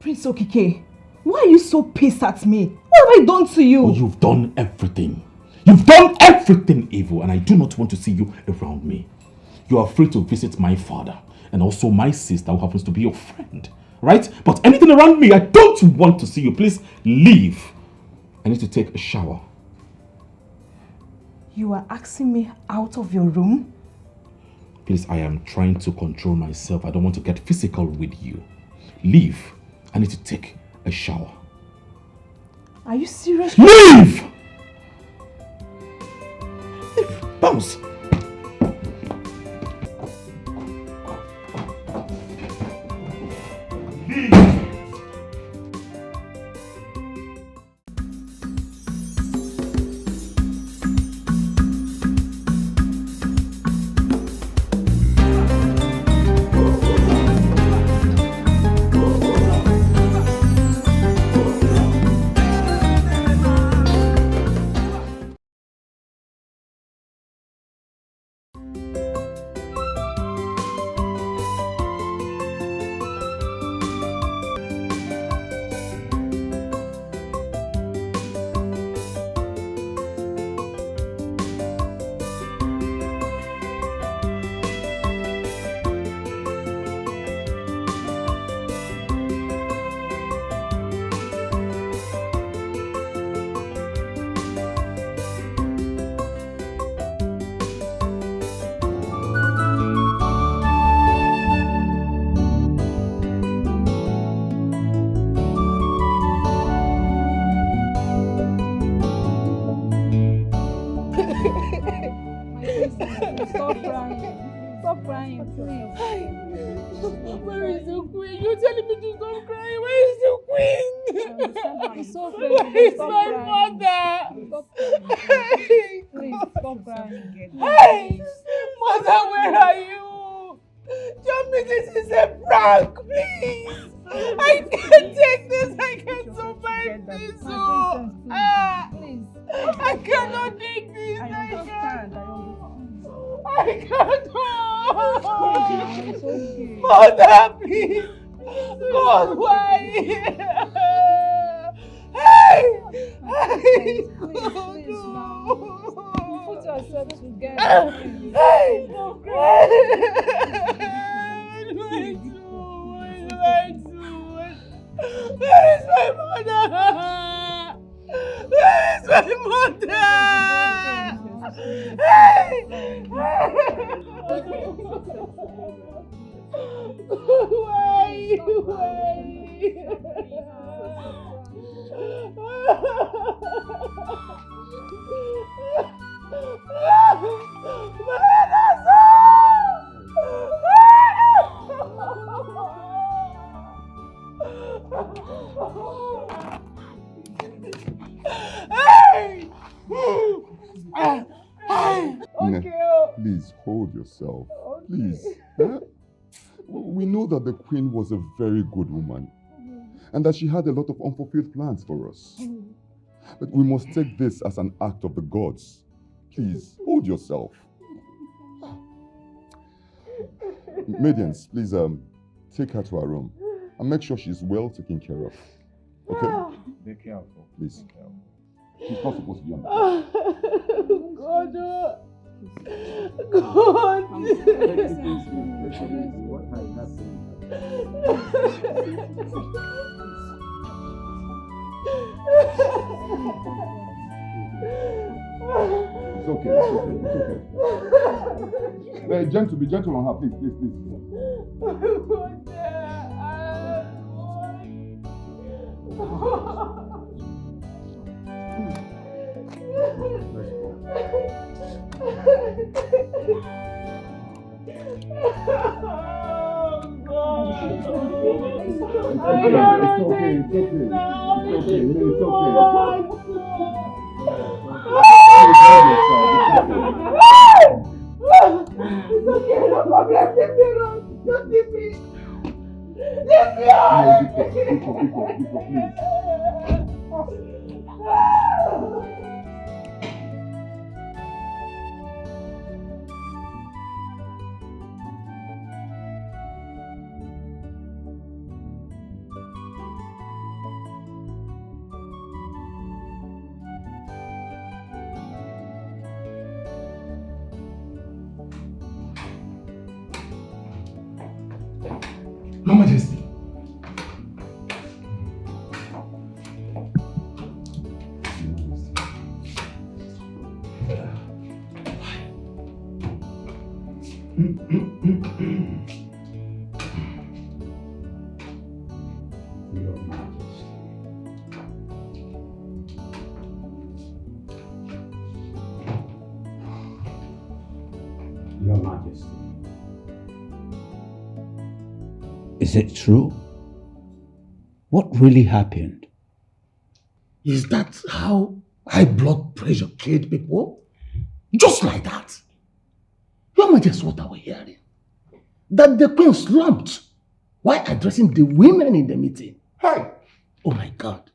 Prince Okike, why are you so pissed at me? What have I done to you? Oh, you've done everything. You've done everything evil, and I do not want to see you around me. You are free to visit my father and also my sister who happens to be your friend, right? But anything around me, I don't want to see you. Please leave. I need to take a shower. You are asking me out of your room? Please, I am trying to control myself. I don't want to get physical with you. Leave. I need to take a shower. Are you serious? Leave! Bounce! Please hold yourself. Please. Huh? We know that the Queen was a very good woman and that she had a lot of unfulfilled plans for us. But we must take this as an act of the gods. Please, hold yourself. Maidens, please take her to her room and make sure she's well taken care of. Okay? Be careful. Please. She's not supposed to be on the God. What has happened? It's okay. Be gentle on her, please. Your Majesty. Your Majesty. Is it true? What really happened? Is that how high blood pressure killed people? Just like that? Your Majesty, what are we hearing? That the queen slumped while addressing the women in the meeting. Hey! Oh my God.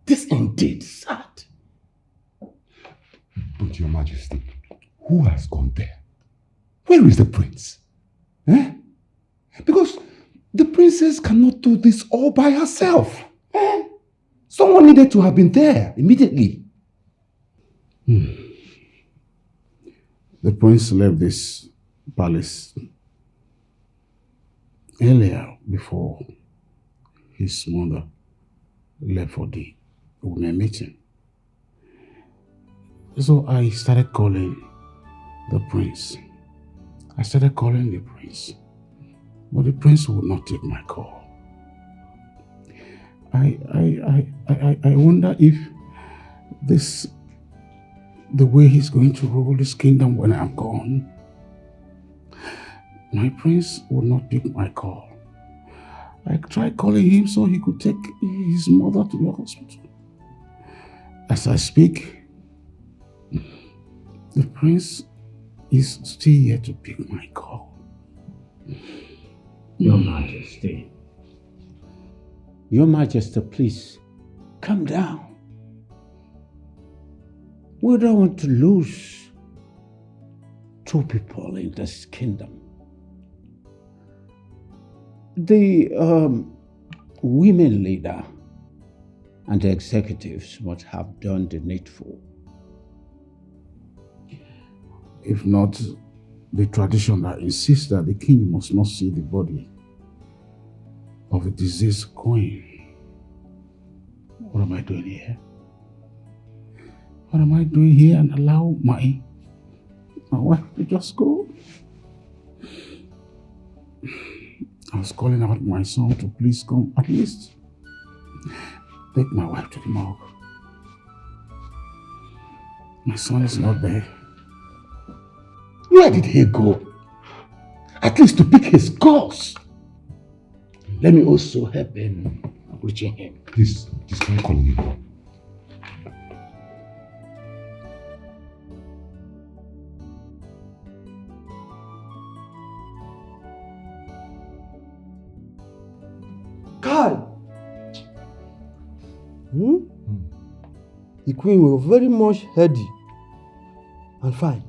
This indeed sad. But Your Majesty, who has gone there? Where is the prince? Eh? Because the princess cannot do this all by herself. Eh? Someone needed to have been there immediately. The prince left this palace earlier before his mother left for the women meeting. So I started calling the prince. But the prince would not take my call. I wonder if the way he's going to rule this kingdom when I'm gone, my prince would not pick my call. I tried calling him so he could take his mother to the hospital. As I speak, the prince is still here to pick my call. Your Majesty. Your Majesty, please, calm down. We don't want to lose two people in this kingdom. The women leader and the executives must have done the needful. If not, the tradition that insists that the king must not see the body of a deceased queen. What am I doing here? What am I doing here and allow my wife to just go? I was calling out my son to please come at least take my wife to the morgue. My son is not there. Where did he go? At least to pick his course. Let me also help in reaching him. Please, can I call you? Carl! The queen was very much heady and fine,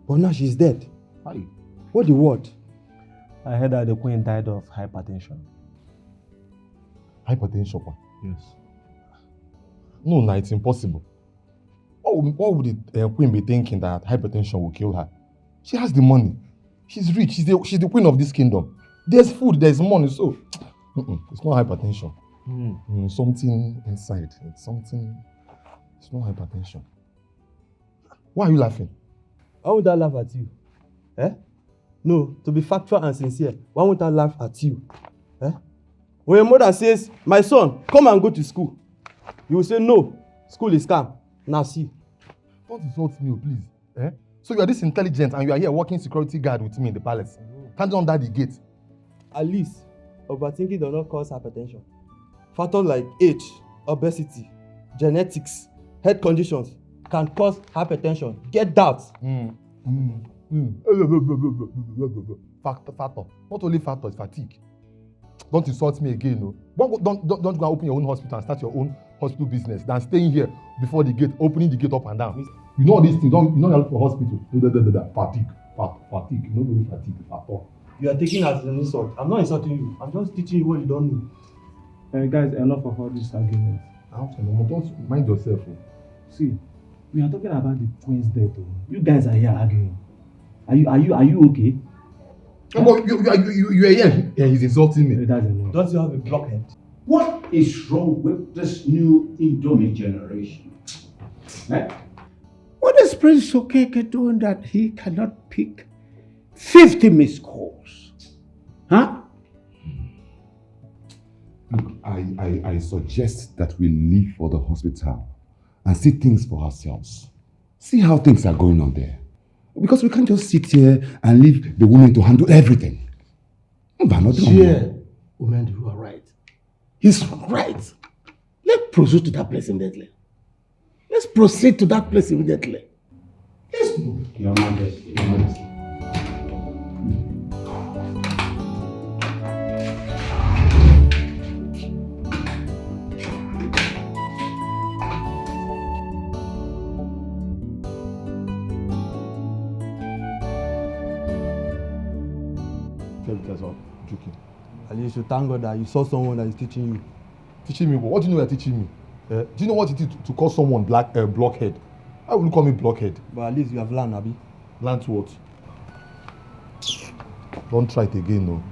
but now she's dead. Hi. What the word? I heard that the queen died of hypertension. Hypertension? Yes. No, no, it's impossible. What would the queen be thinking that hypertension will kill her? She has the money. She's rich. She's the queen of this kingdom. There's food, there's money, so it's not hypertension. Something inside. It's not hypertension. Why are you laughing? Why would I laugh at you? Eh? No, to be factual and sincere, why would I laugh at you? Eh? When your mother says, my son, come and go to school, you will say, no, school is calm. Now see. Don't insult me, please. Eh? So you are this intelligent and you are here working security guard with me in the palace. Standing under the gate. At least, overthinking does not cause hypertension. Factors like age, obesity, genetics, health conditions can cause hypertension. Get that. Factor. Not only factor, it's fatigue. Don't insult me again, no. Don't go and open your own hospital and start your own hospital business than staying here before the gate, opening the gate up and down. You know all these things. You know you look for hospital. Fatigue. You know really fatigue. Factor. You are taking it as an insult. I'm not insulting you. I'm just teaching you what you don't know. Guys, enough of all these arguments. Don't mind yourself. See, we are talking about the queen's death. You guys are here arguing. Are you okay? But you are here. Yeah, he's insulting me. Don't you have a blockhead? What is wrong with this new Indomie generation? Eh? What is Prince Okeke doing that he cannot pick 50 missed calls? Huh? Look, I suggest that we leave for the hospital and see things for ourselves. See how things are going on there. Because we can't just sit here and leave the women to handle everything. Yeah, women, you are right. He's right. Let's proceed to that place immediately. Let's proceed to that place immediately. Let's move. Your Majesty, Your Majesty. That's all. Joking. At least you thank God that you saw someone that is teaching you. Teaching me? What do you know you're teaching me? Do you know what it is to call someone blockhead? Why would you call me blockhead? But at least you have learned, Abi. Learned what? Don't try it again, no.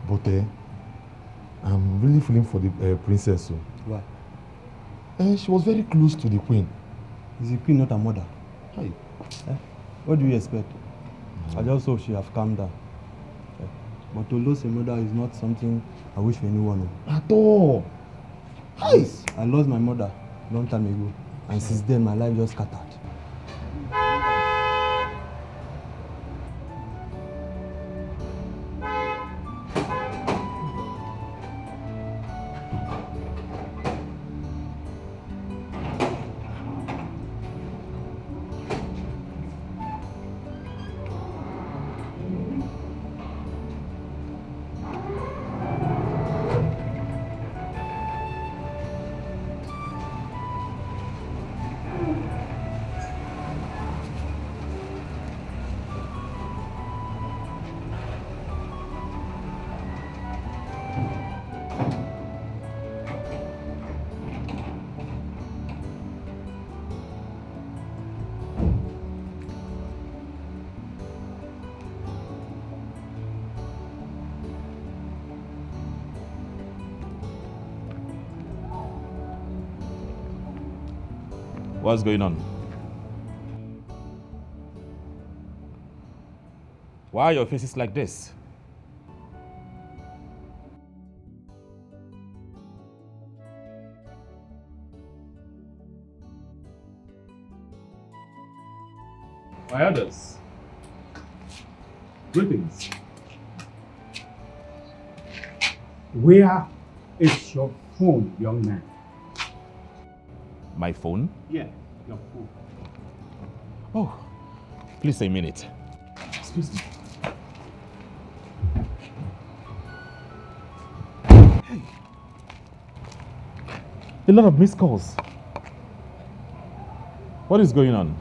But I'm really feeling for the princess. So. Why? She was very close to the queen. Is the queen not her mother? Hi. What do you expect? I just hope she have calmed down. But to lose a mother is not something I wish for anyone. At all. Hi. I lost my mother a long time ago, and since then my life just scattered. What's going on? Why are your faces like this? My elders, greetings. Where is your phone, young man? My phone? Yeah, your phone. Oh, please a minute. Excuse me. Hey. A lot of missed calls. What is going on?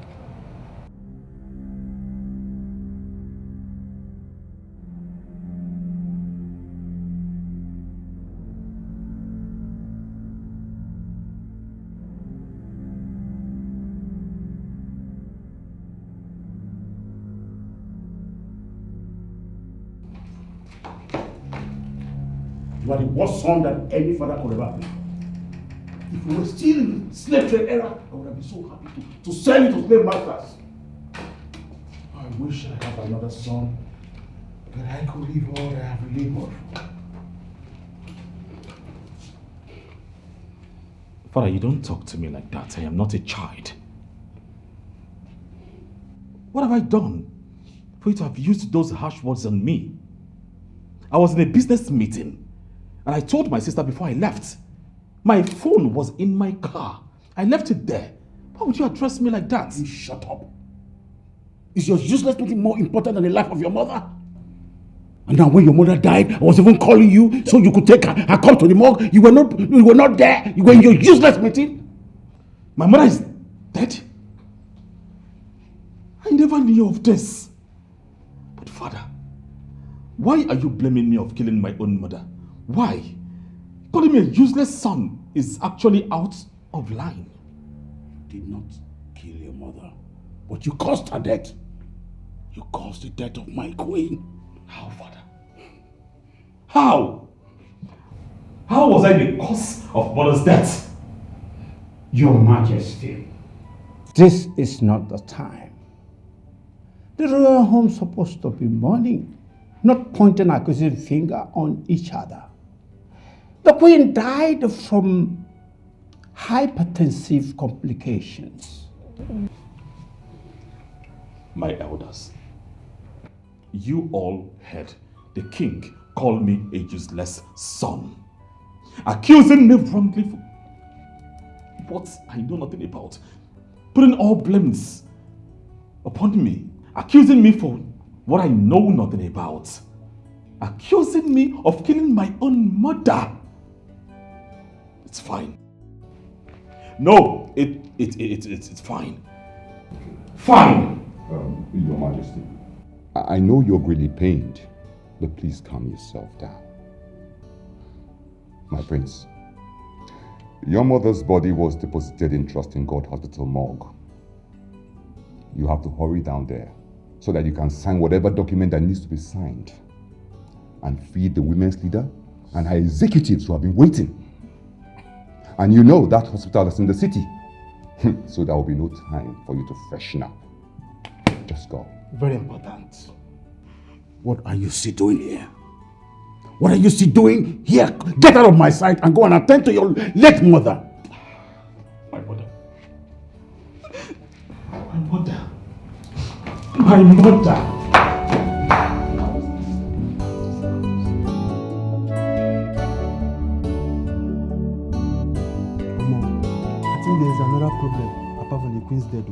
You are the worst son that any father could ever be. If we were still in the slave trade era, I would have been so happy to sell you to slave masters. I wish I had another son, that I could live all I have labored for. Father, you don't talk to me like that. I am not a child. What have I done for you to have used those harsh words on me? I was in a business meeting and I told my sister before I left, my phone was in my car. I left it there. Why would you address me like that? You shut up. Is your useless meeting more important than the life of your mother? And now when your mother died, I was even calling you so you could take her come to the morgue. You were not there. You were in your useless meeting. My mother is dead? I never knew of this. But Father, why are you blaming me of killing my own mother? Why? Calling me a useless son is actually out of line. You did not kill your mother, but you caused her death. You caused the death of my queen. How, Father? How? How was I the cause of mother's death? Your Majesty, this is not the time. The royal home is supposed to be mourning, not pointing accusing finger on each other. The queen died from hypertensive complications. My elders, you all heard the king call me a useless son, accusing me wrongly for what I know nothing about, putting all blames upon me, accusing me for what I know nothing about, accusing me of killing my own mother. It's fine. No, it's fine. Fine! Your Majesty, I know you're greatly pained, but please calm yourself down. My prince, your mother's body was deposited in Trust in God Hospital morgue. You have to hurry down there so that you can sign whatever document that needs to be signed and feed the women's leader and her executives who have been waiting. And you know that hospital is in the city, so there will be no time for you to freshen up. Just go. Very important. What are you still doing here? What are you still doing here? Get out of my sight and go and attend to your late mother. My mother. My mother. My mother. I think there's another problem apart from the queen's death.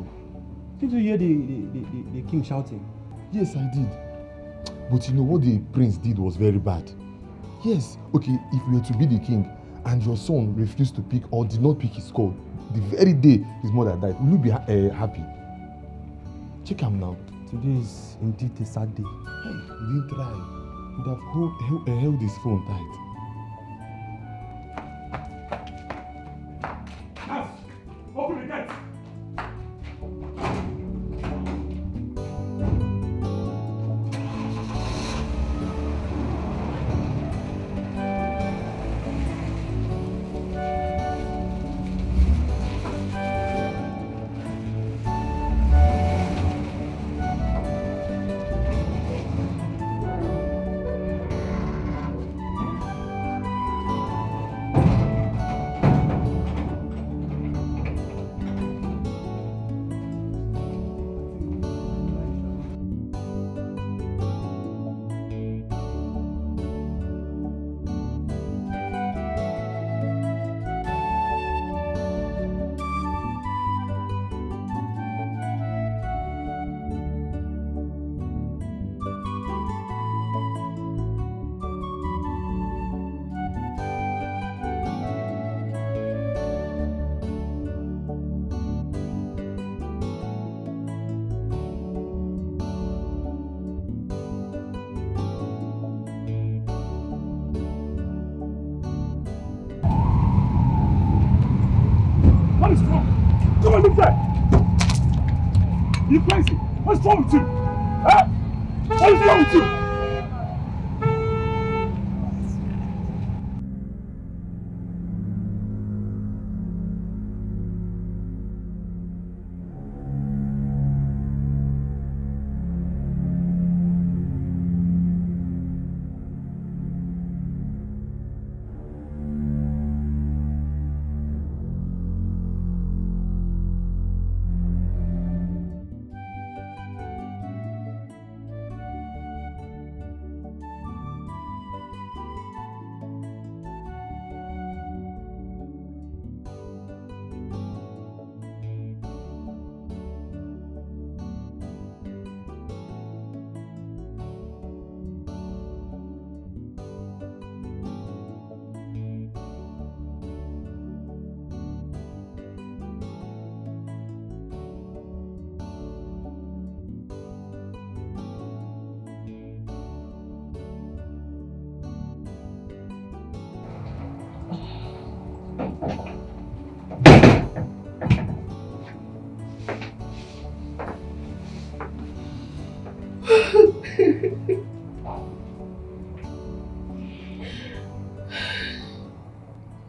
Did you hear the king shouting? Yes, I did. But you know what the prince did was very bad. Yes, okay, if you were to be the king and your son refused to pick or did not pick his call the very day his mother died, will you be happy? Check him now. Today is indeed a sad day. Hey, he didn't try. He would have held his phone tight. Nurse, open the gate. What is wrong? Come on, look there! You crazy? What's wrong with you? Huh? What is wrong with you?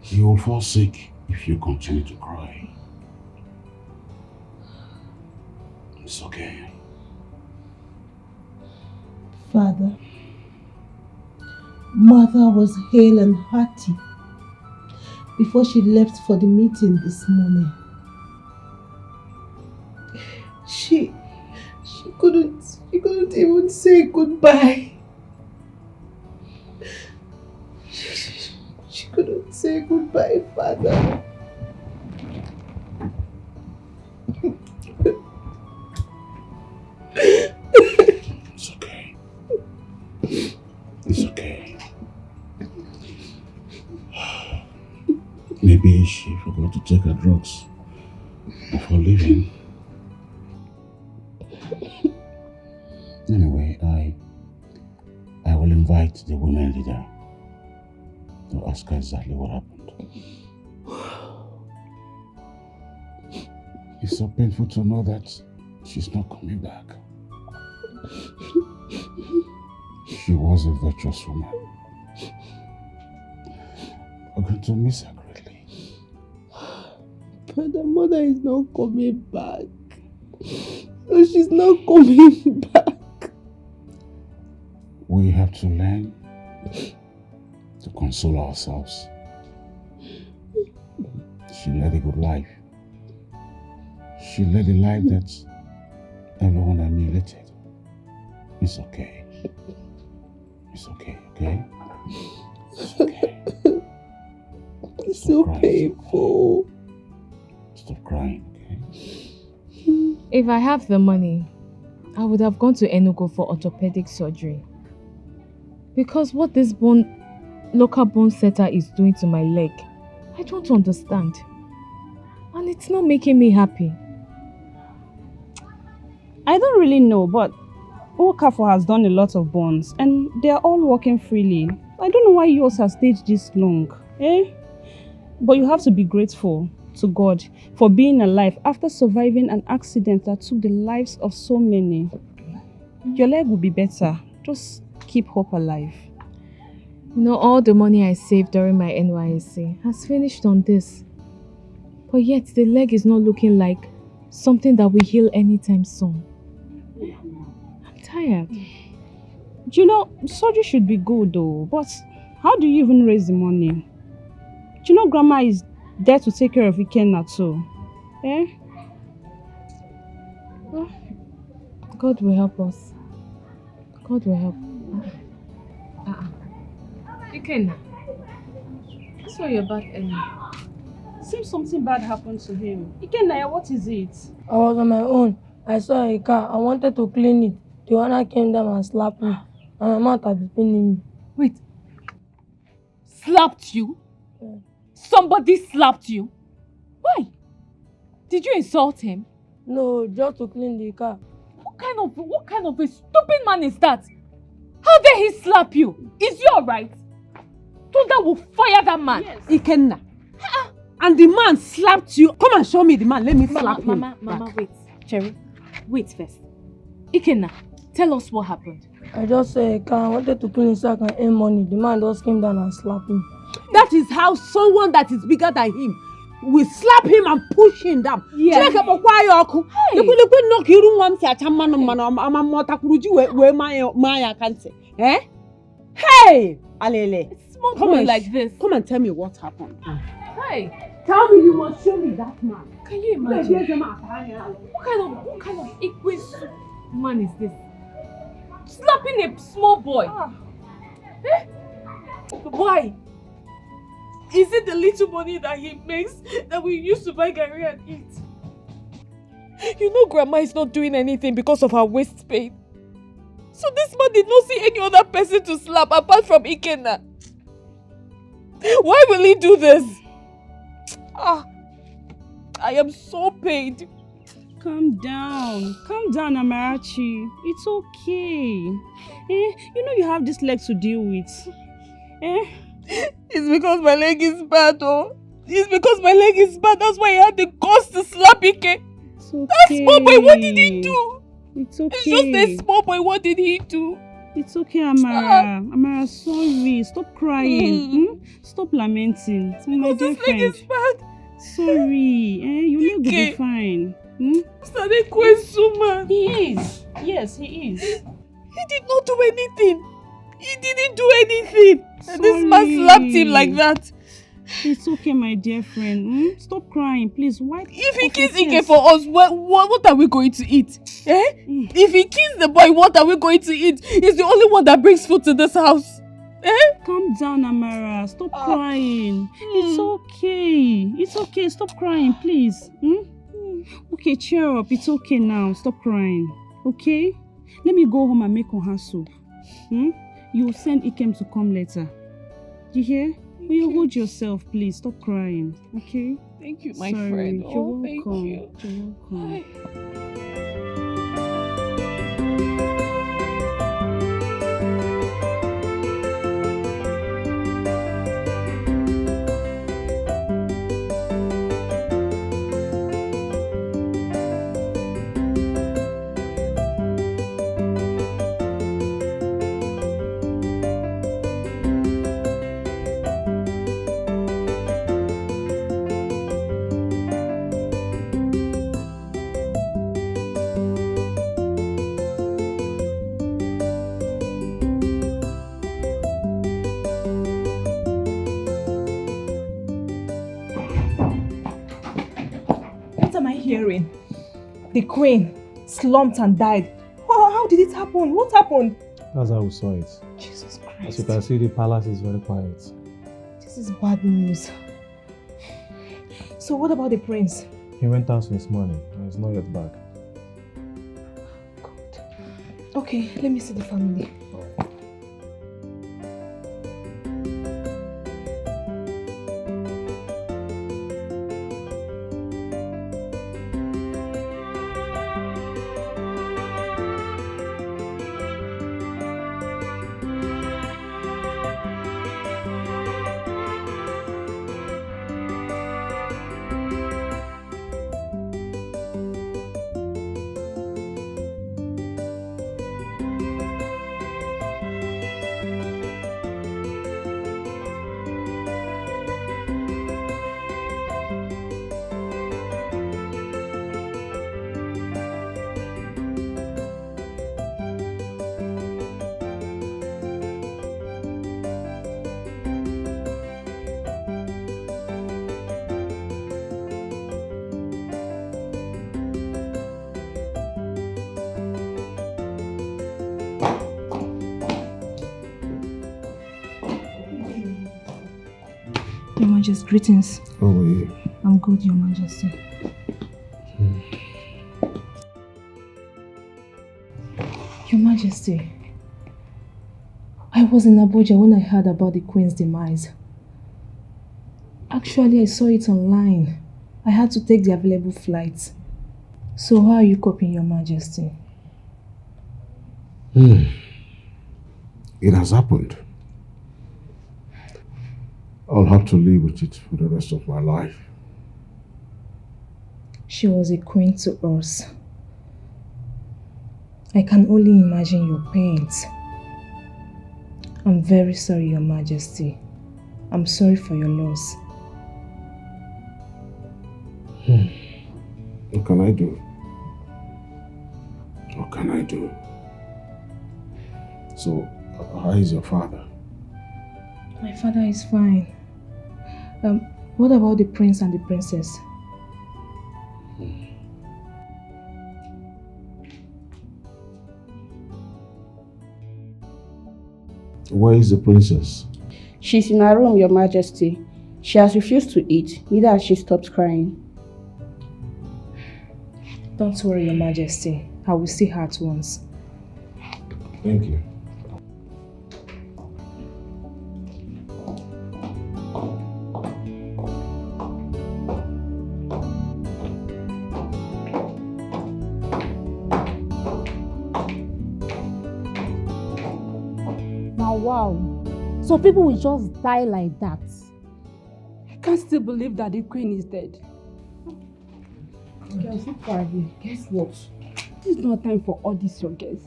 You will fall sick if you continue to cry. It's okay. Father, Mother was hale and hearty before she left for the meeting this morning. She couldn't even say goodbye. She couldn't say goodbye, Father. It's okay. It's okay. Maybe she forgot to take her drugs before leaving. Anyway, I will invite the women leader to ask her exactly what happened. It's so painful to know that she's not coming back. She was a virtuous woman. We're going to miss her greatly. But the mother is not coming back. So she's not coming back. We have to learn to console ourselves. She led a good life. She led a life that everyone emulated. It's okay. It's okay, okay? It's okay. It's so painful. Stop crying, okay? If I have the money, I would have gone to Enugu for orthopedic surgery. Because what this local bone setter is doing to my leg, I don't understand. And it's not making me happy. I don't really know, but Okafo has done a lot of bones and they are all working freely. I don't know why yours has stayed this long. But you have to be grateful to God for being alive after surviving an accident that took the lives of so many. Your leg will be better. Just keep hope alive. You know, all the money I saved during my NYSC has finished on this. But yet the leg is not looking like something that will heal anytime soon. I'm tired. You know, surgery should be good though, but how do you even raise the money? You know, Grandma is there to take care of Ikenna too. Well, God will help us. God will help. Ikenna, I saw your back earlier. Seems something bad happened to him. Ikenna, what is it? I was on my own. I saw a car. I wanted to clean it. The owner came down and slapped me. And my mouth had been paining me. Wait. Slapped you? Yeah. Somebody slapped you? Why? Did you insult him? No, just to clean the car. What kind of a stupid man is that? How dare he slap you? Is you alright? Thunder will fire that man. Yes. Ikenna. And the man slapped you. Come and show me the man. Let me slap him. Mama, wait. Cherry, wait first. Ikenna, tell us what happened. I just saw a car. I wanted to clean it so I can earn money. The man just came down and slapped me. That is how someone that is bigger than him will slap him and push him down. Yeah. Hey, Alele. Small boy like this. Come and tell me what happened. Hey. Tell me, you must show me that man. Can you imagine? What kind of equus man is this? Slapping a small boy. Eh? Why? Is it the little money that he makes that we use to buy garri and eat? You know Grandma is not doing anything because of her waist pain. So this man did not see any other person to slap apart from Ikenna. Why will he do this? I am so pained. Calm down, Amarachi. It's okay. You know you have this leg to deal with. It's because my leg is bad, oh. It's because my leg is bad. That's why I had the guts to slap Ike. It's okay. That small boy, what did he do? It's okay. It's just a small boy, what did he do? It's okay, Amara. Amara, sorry. Stop crying. Stop lamenting. My dear friend. This leg is bad. Sorry. Your leg will be fine. Mr. Dikeh is so mad. He is. Yes, he is. He did not do anything. He didn't do anything. And this man slapped him like that. It's okay, my dear friend. Stop crying, please. Wipe. If he kills Dikeh for us, what are we going to eat? If he kills the boy, what are we going to eat? He's the only one that brings food to this house. Calm down, Amara. Stop crying. It's okay. It's okay. Stop crying, please. Okay, cheer up. It's okay now. Stop crying. Okay? Let me go home and make her soup. You will send Ikem to come later. You hear? Will you hold yourself, please? Stop crying. Okay? Thank you, my Sorry. friend. You're welcome. Thank you. You're welcome. Hearing the queen slumped and died. How did it happen? What happened? That's how we saw it. Jesus Christ. As you can see, the palace is very quiet. This is bad news. So what about the prince? He went out since morning and he's not yet back. God. Okay, let me see the family. Your Majesty, greetings. How are you? I'm good, Your Majesty. Your Majesty, I was in Abuja when I heard about the Queen's demise. Actually, I saw it online. I had to take the available flights. So how are you coping, Your Majesty? It has happened. I'll have to live with it for the rest of my life. She was a queen to us. I can only imagine your pains. I'm very sorry, Your Majesty. I'm sorry for your loss. What can I do? What can I do? So, how is your father? My father is fine. What about the prince and the princess? Where is the princess? She's in her room, Your Majesty. She has refused to eat, neither has she stopped crying. Don't worry, Your Majesty. I will see her at once. Thank you. Wow. So people will just die like that. I can't still believe that the queen is dead. Girls, guess what? This is not time for all this, your guys.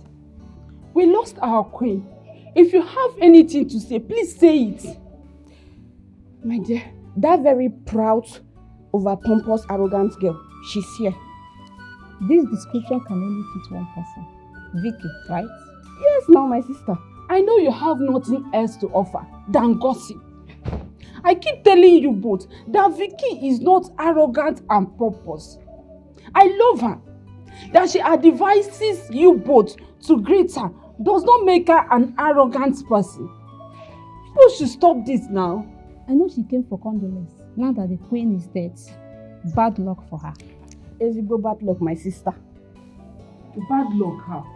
We lost our queen. If you have anything to say, please say it. My dear, that very proud, over-pompous, arrogant girl, she's here. This description can only fit one person. Vicki, right? Yes, now my sister. I know you have nothing else to offer than gossip. I keep telling you both that Vicki is not arrogant and pompous. I love her. That she advises you both to greet her does not make her an arrogant person. People should stop this now. I know she came for condolence. Now that the queen is dead, bad luck for her. Ezigbo bad luck, my sister. Bad luck how?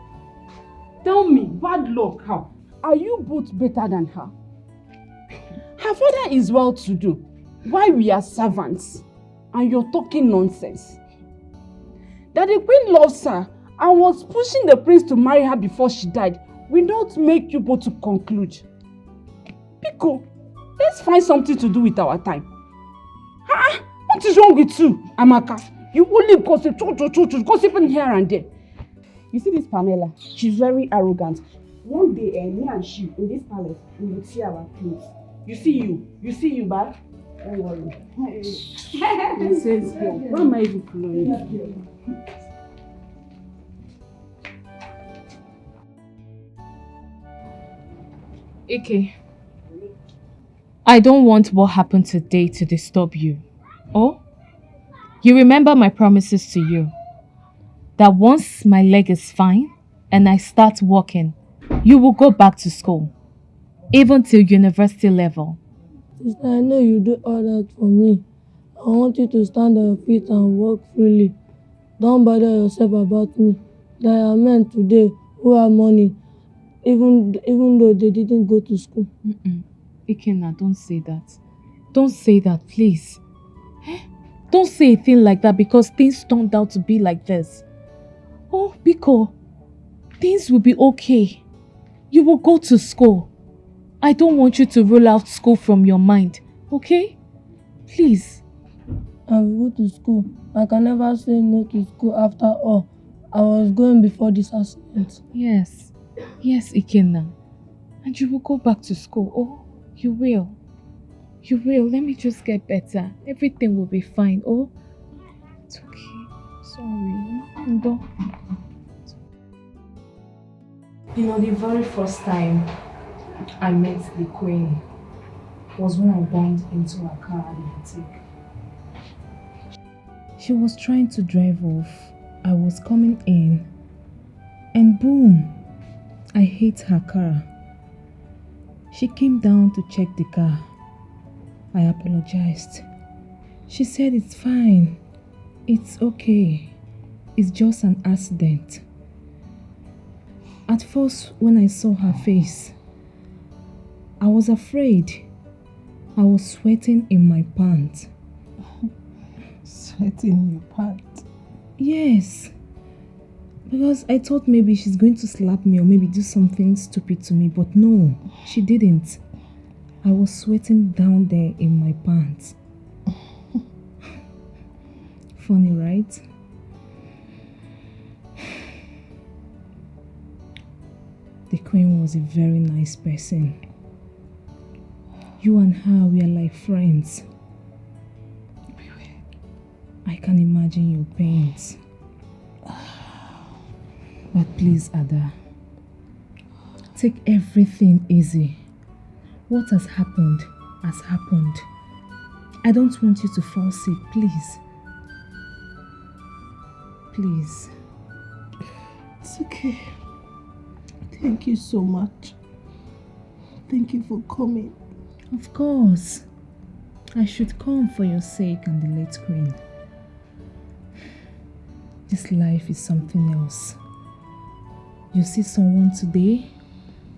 Tell me, bad luck how? Are you both better than her? Her father is well-to-do. Why we are servants? And you're talking nonsense. That the queen loves her and was pushing the prince to marry her before she died will not make you both to conclude. Pico, let's find something to do with our time. What is wrong with you, Amaka? You only gossip, gossiping here and there. You see this Pamela? She's very arrogant. One day, me and she in this palace, we will see our clothes. You see you, bad? Don't worry. Nonsense girl. Why am I even following? Ike, I don't want what happened today to disturb you. Oh? You remember my promises to you? That once my leg is fine and I start walking, you will go back to school. Even till university level. Sister, I know you do all that for me. I want you to stand on your feet and walk freely. Don't bother yourself about me. There are men today who have money, even though they didn't go to school. Ikenna, don't say that. Don't say that, please. Don't say a thing like that because things turned out to be like this. Oh, Biko, things will be okay. You will go to school. I don't want you to rule out school from your mind, okay? Please. I will go to school. I can never say no to school after all. I was going before this accident. Yes, Ikenna. And you will go back to school. Oh, you will. You will. Let me just get better. Everything will be fine. Oh, it's okay. Sorry. Ndo. You know, the very first time I met the queen was when I bumped into her car at the boutique. She was trying to drive off. I was coming in and boom, I hit her car. She came down to check the car. I apologized. She said it's fine. It's okay. It's just an accident. At first, when I saw her face, I was afraid. I was sweating in my pants. Sweating in your pants? Yes. Because I thought maybe she's going to slap me or maybe do something stupid to me, but no, she didn't. I was sweating down there in my pants. Funny, right? The queen was a very nice person. You and her were like friends. I can imagine your pains. But please, Ada, take everything easy. What has happened has happened. I don't want you to fall sick, please. Please. It's okay. Thank you so much. Thank you for coming. Of course. I should come for your sake and the late queen. This life is something else. You see someone today,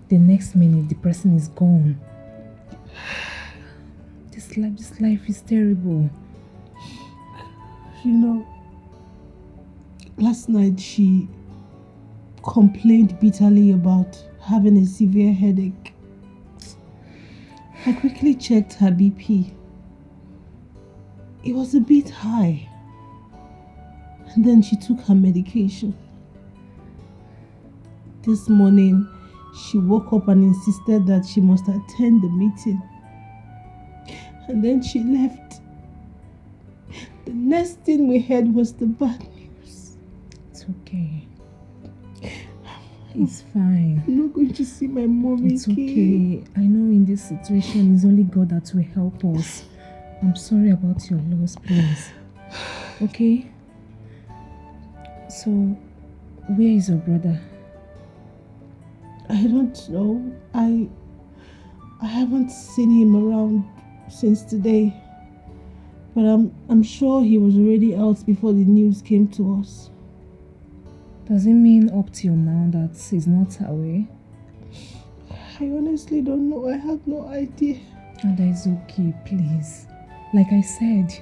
the next minute the person is gone. This life is terrible. You know, last night she complained bitterly about having a severe headache. I quickly checked her BP. It was a bit high. And then she took her medication. This morning, She woke up and insisted that she must attend the meeting. And then she left. The next thing we heard was the bad news. It's okay. It's fine. I'm not going to see my mom It's okay. I know in this situation, it's only God that will help us. I'm sorry about your loss, please. Okay? So, where is your brother? I don't know. I haven't seen him around since today. But I'm sure he was already out before the news came to us. Does it mean up till now that he's not away? I honestly don't know. I have no idea. And that is okay, please. Like I said,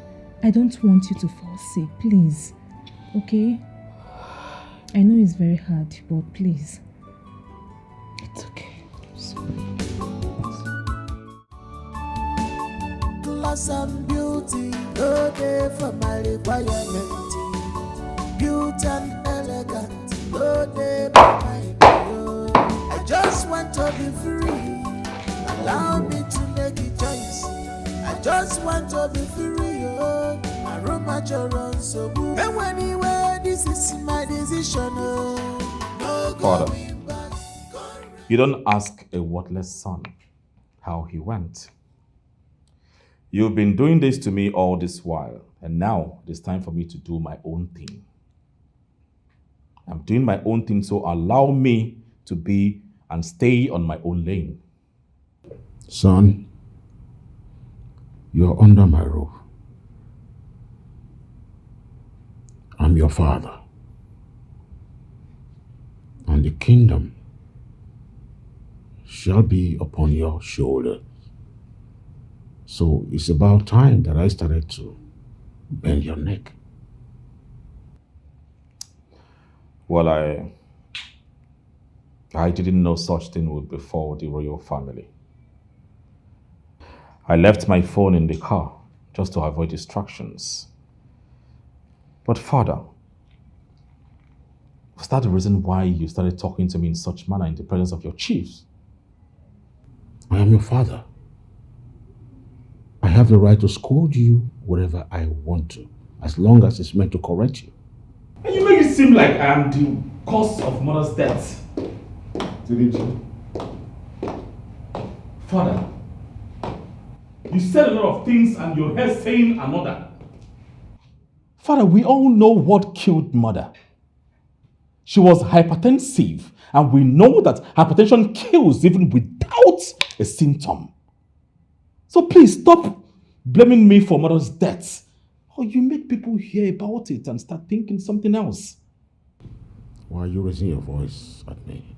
I don't want you to fall sick, please. Okay? I know it's very hard, but please. It's okay. Class and beauty, no day for my requirement. Beauty and elegant, no day for my bio. I just want to be free. Allow me to make a choice. I just want to be free. Oh, I run my children so good. And anyway, this is my decision. Oh, no Father, going back. you don't ask a worthless son how he went. You've been doing this to me all this while, and now it's time for me to do my own thing. I'm doing my own thing, so allow me to be and stay on my own lane. Son, you're under my roof. I'm your father. And the kingdom shall be upon your shoulder. So it's about time that I started to bend your neck. Well, I didn't know such thing would befall the royal family. I left my phone in the car just to avoid distractions. But Father, was that the reason why you started talking to me in such manner in the presence of your chiefs? I am your father. I have the right to scold you whatever I want to, as long as it's meant to correct you. And you make it seem like I am the cause of mother's death. Didn't you? Father, you said a lot of things and you're here saying another. Father, we all know what killed mother. She was hypertensive, and we know that hypertension kills even without a symptom. So please stop blaming me for mother's death, or you make people hear about it and start thinking something else. Why are you raising your voice at me?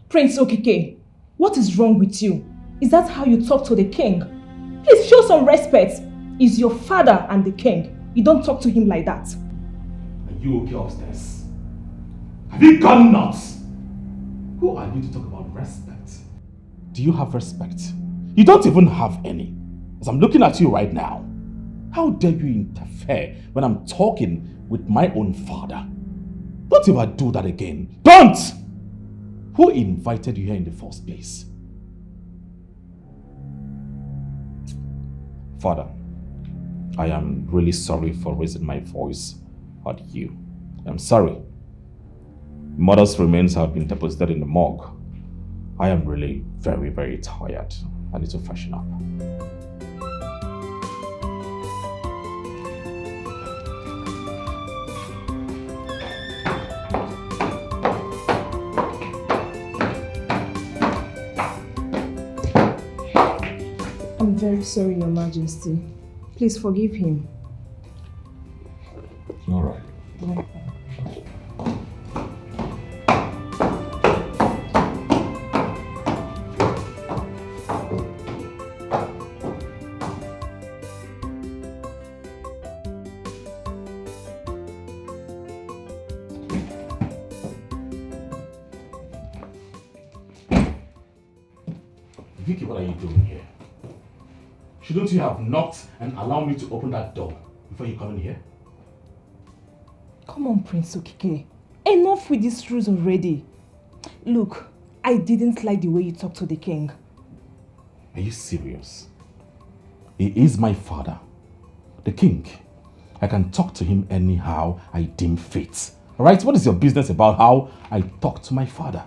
Prince Okike, what is wrong with you? Is that how you talk to the king? Please show some respect. He's your father and the king. You don't talk to him like that. Are you okay upstairs? Have you gone nuts? Who are you to talk about respect? Do you have respect? You don't even have any. As I'm looking at you right now, how dare you interfere when I'm talking with my own father? Don't ever do that again. Don't! Who invited you here in the first place? Father, I am really sorry for raising my voice at you. I'm sorry. Mother's remains have been deposited in the morgue. I am really very, very tired. I need to freshen up. I'm very sorry, Your Majesty. Please forgive him. All right. Vicki, what are you doing here? Shouldn't you have knocked and allowed me to open that door before you come in here? Come on, Prince Okike. Enough with these rules already. Look, I didn't like the way you talked to the king. Are you serious? He is my father, the king. I can talk to him anyhow I deem fit. Alright? What is your business about how I talk to my father?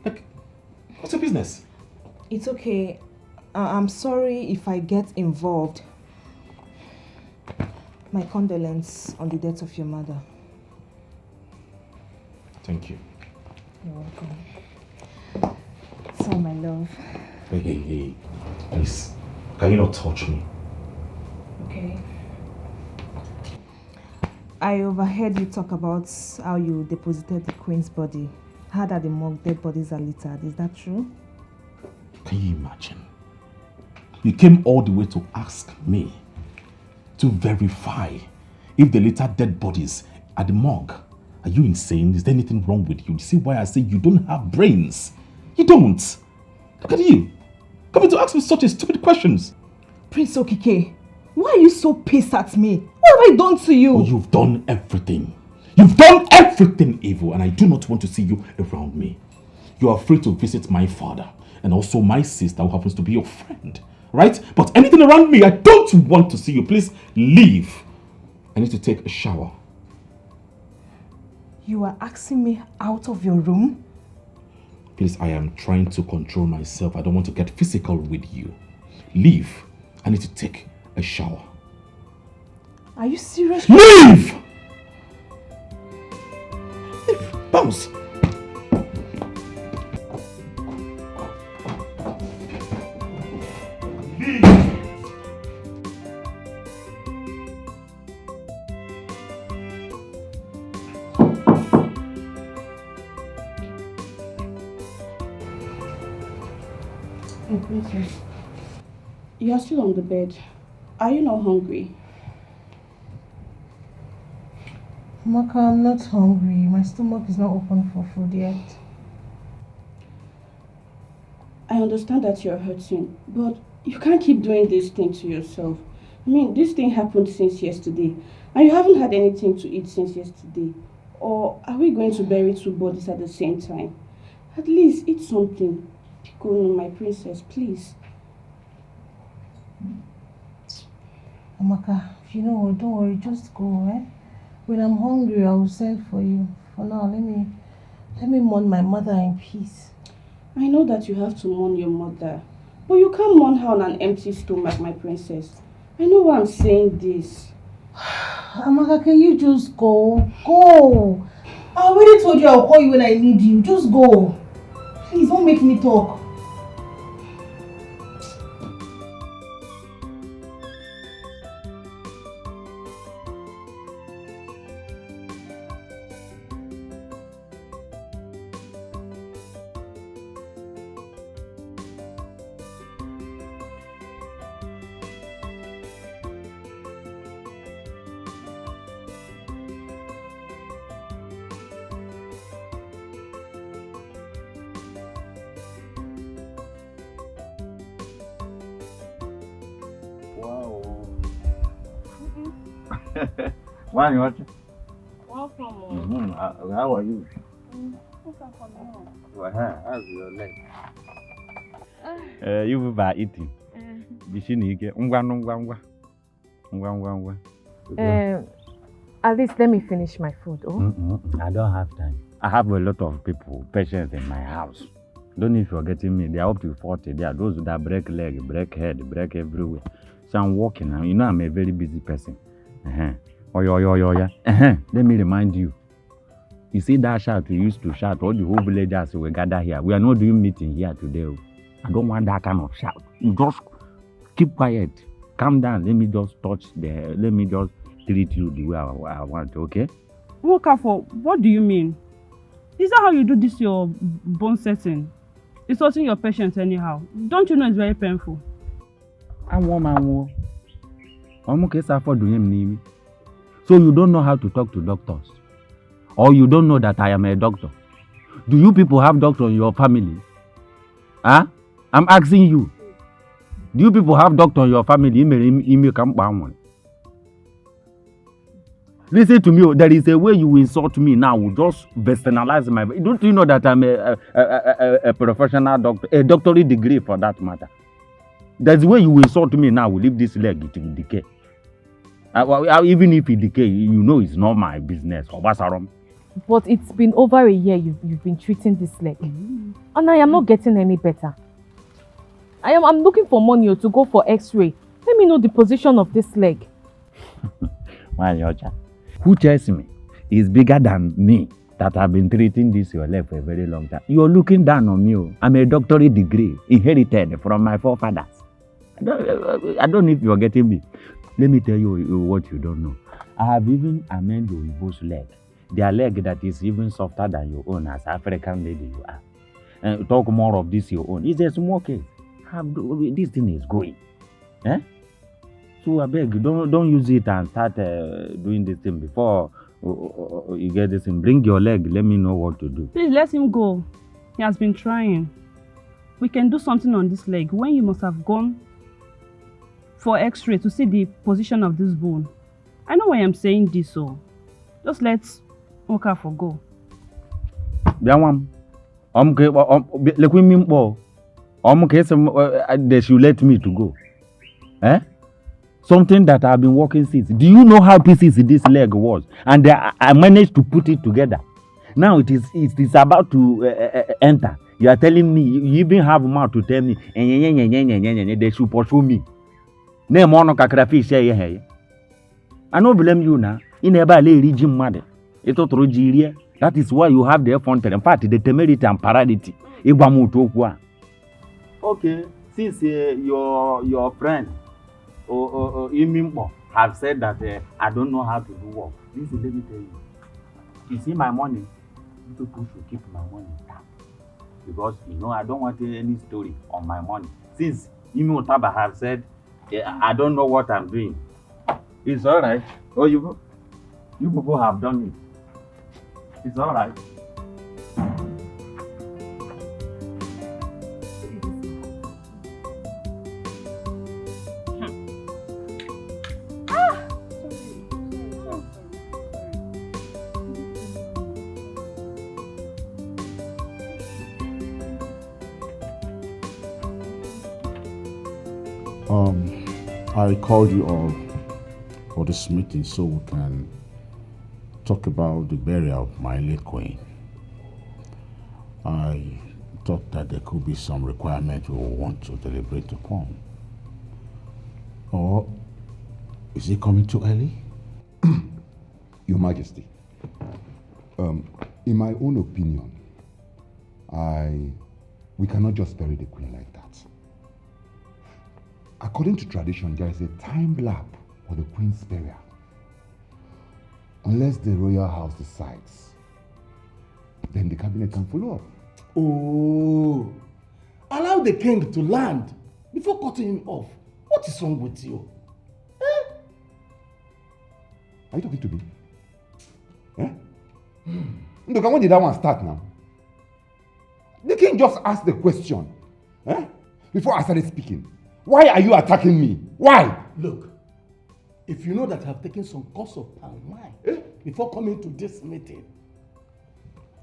Like, what's your business? It's okay. I'm sorry if I get involved. My condolences on the death of your mother. Thank you. You're welcome. So, my love. Hey. Please, can you not touch me? Okay. I overheard you talk about how you deposited the queen's body. Heard that the morgue dead bodies are littered. Is that true? Can you imagine? You came all the way to ask me to verify if the littered dead bodies are the morgue. Are you insane? Is there anything wrong with you? You see why I say you don't have brains? You don't. Look at you. Coming to ask me such a stupid questions. Prince Okike, why are you so pissed at me? What have I done to you? Oh, you've done everything. You've done everything evil, and I do not want to see you around me. You are free to visit my father and also my sister who happens to be your friend. Right? But anything around me, I don't want to see you. Please leave. I need to take a shower. You are asking me out of your room? Please, I am trying to control myself. I don't want to get physical with you. Leave. I need to take a shower. Are you serious? Leave! Bounce! Oh, princess. You are still on the bed. Are you not hungry? Maka, I'm not hungry. My stomach is not open for food yet. I understand that you're hurting, but you can't keep doing this thing to yourself. I mean, this thing happened since yesterday, and you haven't had anything to eat since yesterday. Or are we going to bury two bodies at the same time? At least eat something. Go, my princess, please. Amaka, you know what, don't worry, just go, eh? When I'm hungry, I will send for you. For now, let me mourn my mother in peace. I know that you have to mourn your mother, but you can't mourn her on an empty stomach, my princess. I know why I'm saying this. Amaka, can you just go? Go! I already told you I'll call you when I need you. Just go. Please, don't make me talk. Why not? Welcome. How are you? Well, how's your leg? You were eating. At least let me finish my food. Oh? I don't have time. I have a lot of people, patients in my house. Don't need forgetting me. They are up to 40. They are those that break leg, break head, break everywhere. So I'm walking now. You know I'm a very busy person. Oh, yeah. Let me remind you. You see that shout you used to shout, all the whole villagers will gather here. We are not doing meeting here today. I don't want that kind of shout. You just keep quiet. Calm down. Let me just let me just treat you the way I want, okay? Wokafo, what do you mean? Is that how you do this your bone setting? Insulting your patients anyhow. Don't you know it's very painful? So you don't know how to talk to doctors? Or you don't know that I am a doctor? Do you people have doctor in your family? Huh? I'm asking you. Do you people have doctor in your family? Listen to me. Oh, there is a way you insult me now. Just personalize my. Don't you know that I'm a professional doctor, a doctorate degree for that matter? That's the way you insult me now. Will leave this leg to decay. Even if it decay, you know it's not my business. But it's been over a year you've been treating this leg, and I am not getting any better. I'm looking for money to go for X-ray. Let me know the position of this leg. Who tells me it's bigger than me that I've been treating this your leg for a very long time? You're looking down on me. I'm a doctorate degree inherited from my forefathers. I don't know if you're getting me. Let me tell you what you don't know. I have even amended Oyibo's leg. Their leg that is even softer than your own as African lady you are. And talk more of this your own. It's a small case. This thing is going. Eh? So I beg, don't use it and start doing this thing before you get this thing. Bring your leg. Let me know what to do. Please let him go. He has been trying. We can do something on this leg when you must have gone for X-ray to see the position of this bone. I know why I'm saying this, so just let Okafor go. They should let me to go. Eh? Something that I've been working since. Do you know how pieces this leg was? And I managed to put it together. Now it is about to enter. You are telling me, you even have mouth to tell me, they should pursue me. Name one kakrafish here. I don't blame you now. In a ballet region mother. That is why you have the effort. In fact, the temerity and parity. Okay, since your friend Imimbo have said that I don't know how to do work. Listen, let me tell you. You see my money, you people should keep my money down. Because I don't want any story on my money. Since Imi Otaba have said I don't know what I'm doing. It's alright. Oh, you people have done it. It's alright. I called you all for this meeting so we can talk about the burial of my late queen. I thought that there could be some requirement we want to deliberate upon. Or is it coming too early? Your Majesty, in my own opinion, we cannot just bury the queen like that. According to tradition, there is a time lap for the queen's burial. Unless the royal house decides, then the cabinet can follow up. Oh, allow the king to land before cutting him off. What is wrong with you? Eh? Are you talking to me? Eh? Look, when did that one start now? The king just asked the question. Eh? Before I started speaking. Why are you attacking me? Why? Look, if you know that I've taken some course of palm wine before coming to this meeting,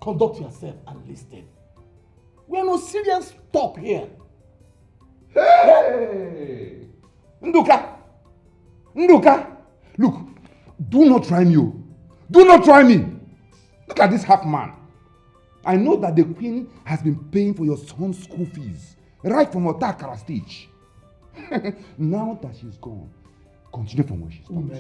conduct yourself and listen. We are no serious talk here. Hey! Nduka! Look, do not try me. Do not try me. Look at this half man. I know that the queen has been paying for your son's school fees right from Otakara stage. Now that she's gone, continue from where she stopped.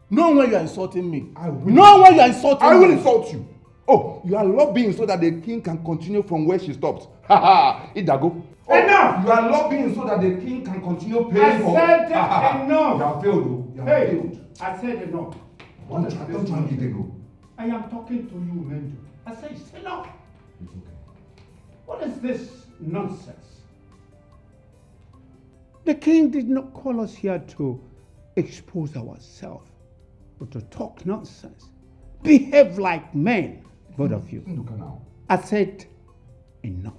No way you are insulting me. I will. No way you are insulting me. I will insult you. Oh, you are lobbying so that the king can continue from where she stopped. Ha Idago. Enough! You are lobbying so that the king can continue paying for... I said enough! You have failed, You have failed. I said enough. Don't try me, go. I am talking to you, Mendu. I said it's enough. It's okay. What is this nonsense? The king did not call us here to expose ourselves, but to talk nonsense. Behave like men, both of you. I said enough.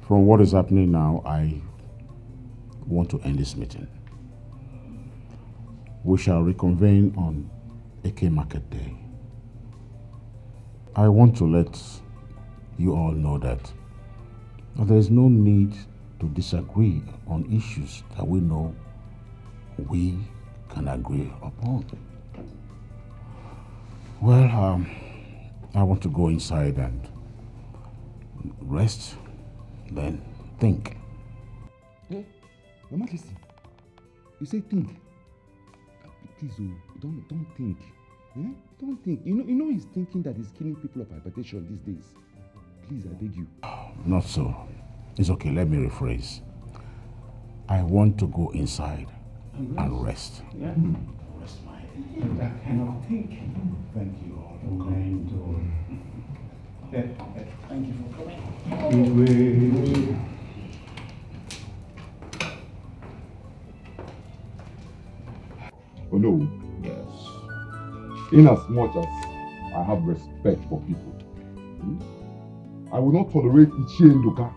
From what is happening now, I want to end this meeting. we shall reconvene on Eke Market Day. I want to let you all know that there is no need to disagree on issues that we know we can agree upon. Well, I want to go inside and rest, then think. Hey, Mama, listen. You say think. Please, don't think. Eh? Don't think. You know he's thinking that he's killing people of hypertension these days. Please, I beg you. Not so. It's okay, let me rephrase. I want to go inside and rest. Yeah. Rest my head. That kind of thinking. Thank you all for coming to. Thank you for coming. Oh no. Yes. In as much as I have respect for people, I will not tolerate Ichie Ndoka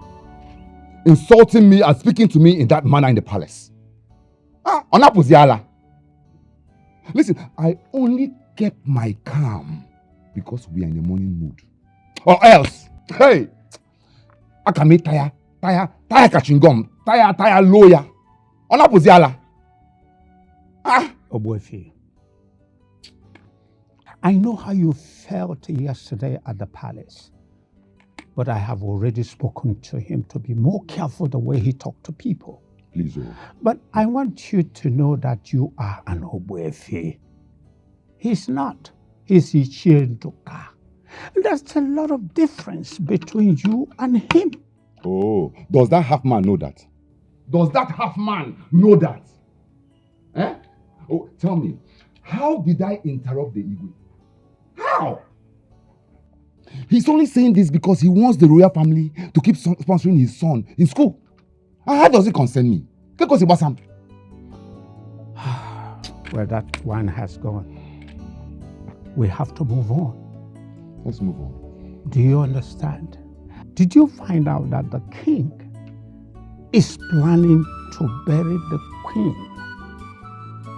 insulting me and speaking to me in that manner in the palace. Onapuziala. Listen, I only kept my calm because we are in a morning mood. Or else, hey, Akame taya kachingom, taya lawyer. Onapuziala. Obuefi, I know how you felt yesterday at the palace, but I have already spoken to him to be more careful the way he talked to people. Please, But I want you to know that you are an Obuefi. He's not. He's Ichie Ndoka. There's a lot of difference between you and him. Oh, does that half man know that? Does that half man know that? Eh? Oh, tell me, how did I interrupt the Igwe? How? He's only saying this because he wants the royal family to keep sponsoring his son in school. And how does it concern me? Because it was something. Well, that one has gone. We have to move on. Let's move on. Do you understand? Did you find out that the king is planning to bury the queen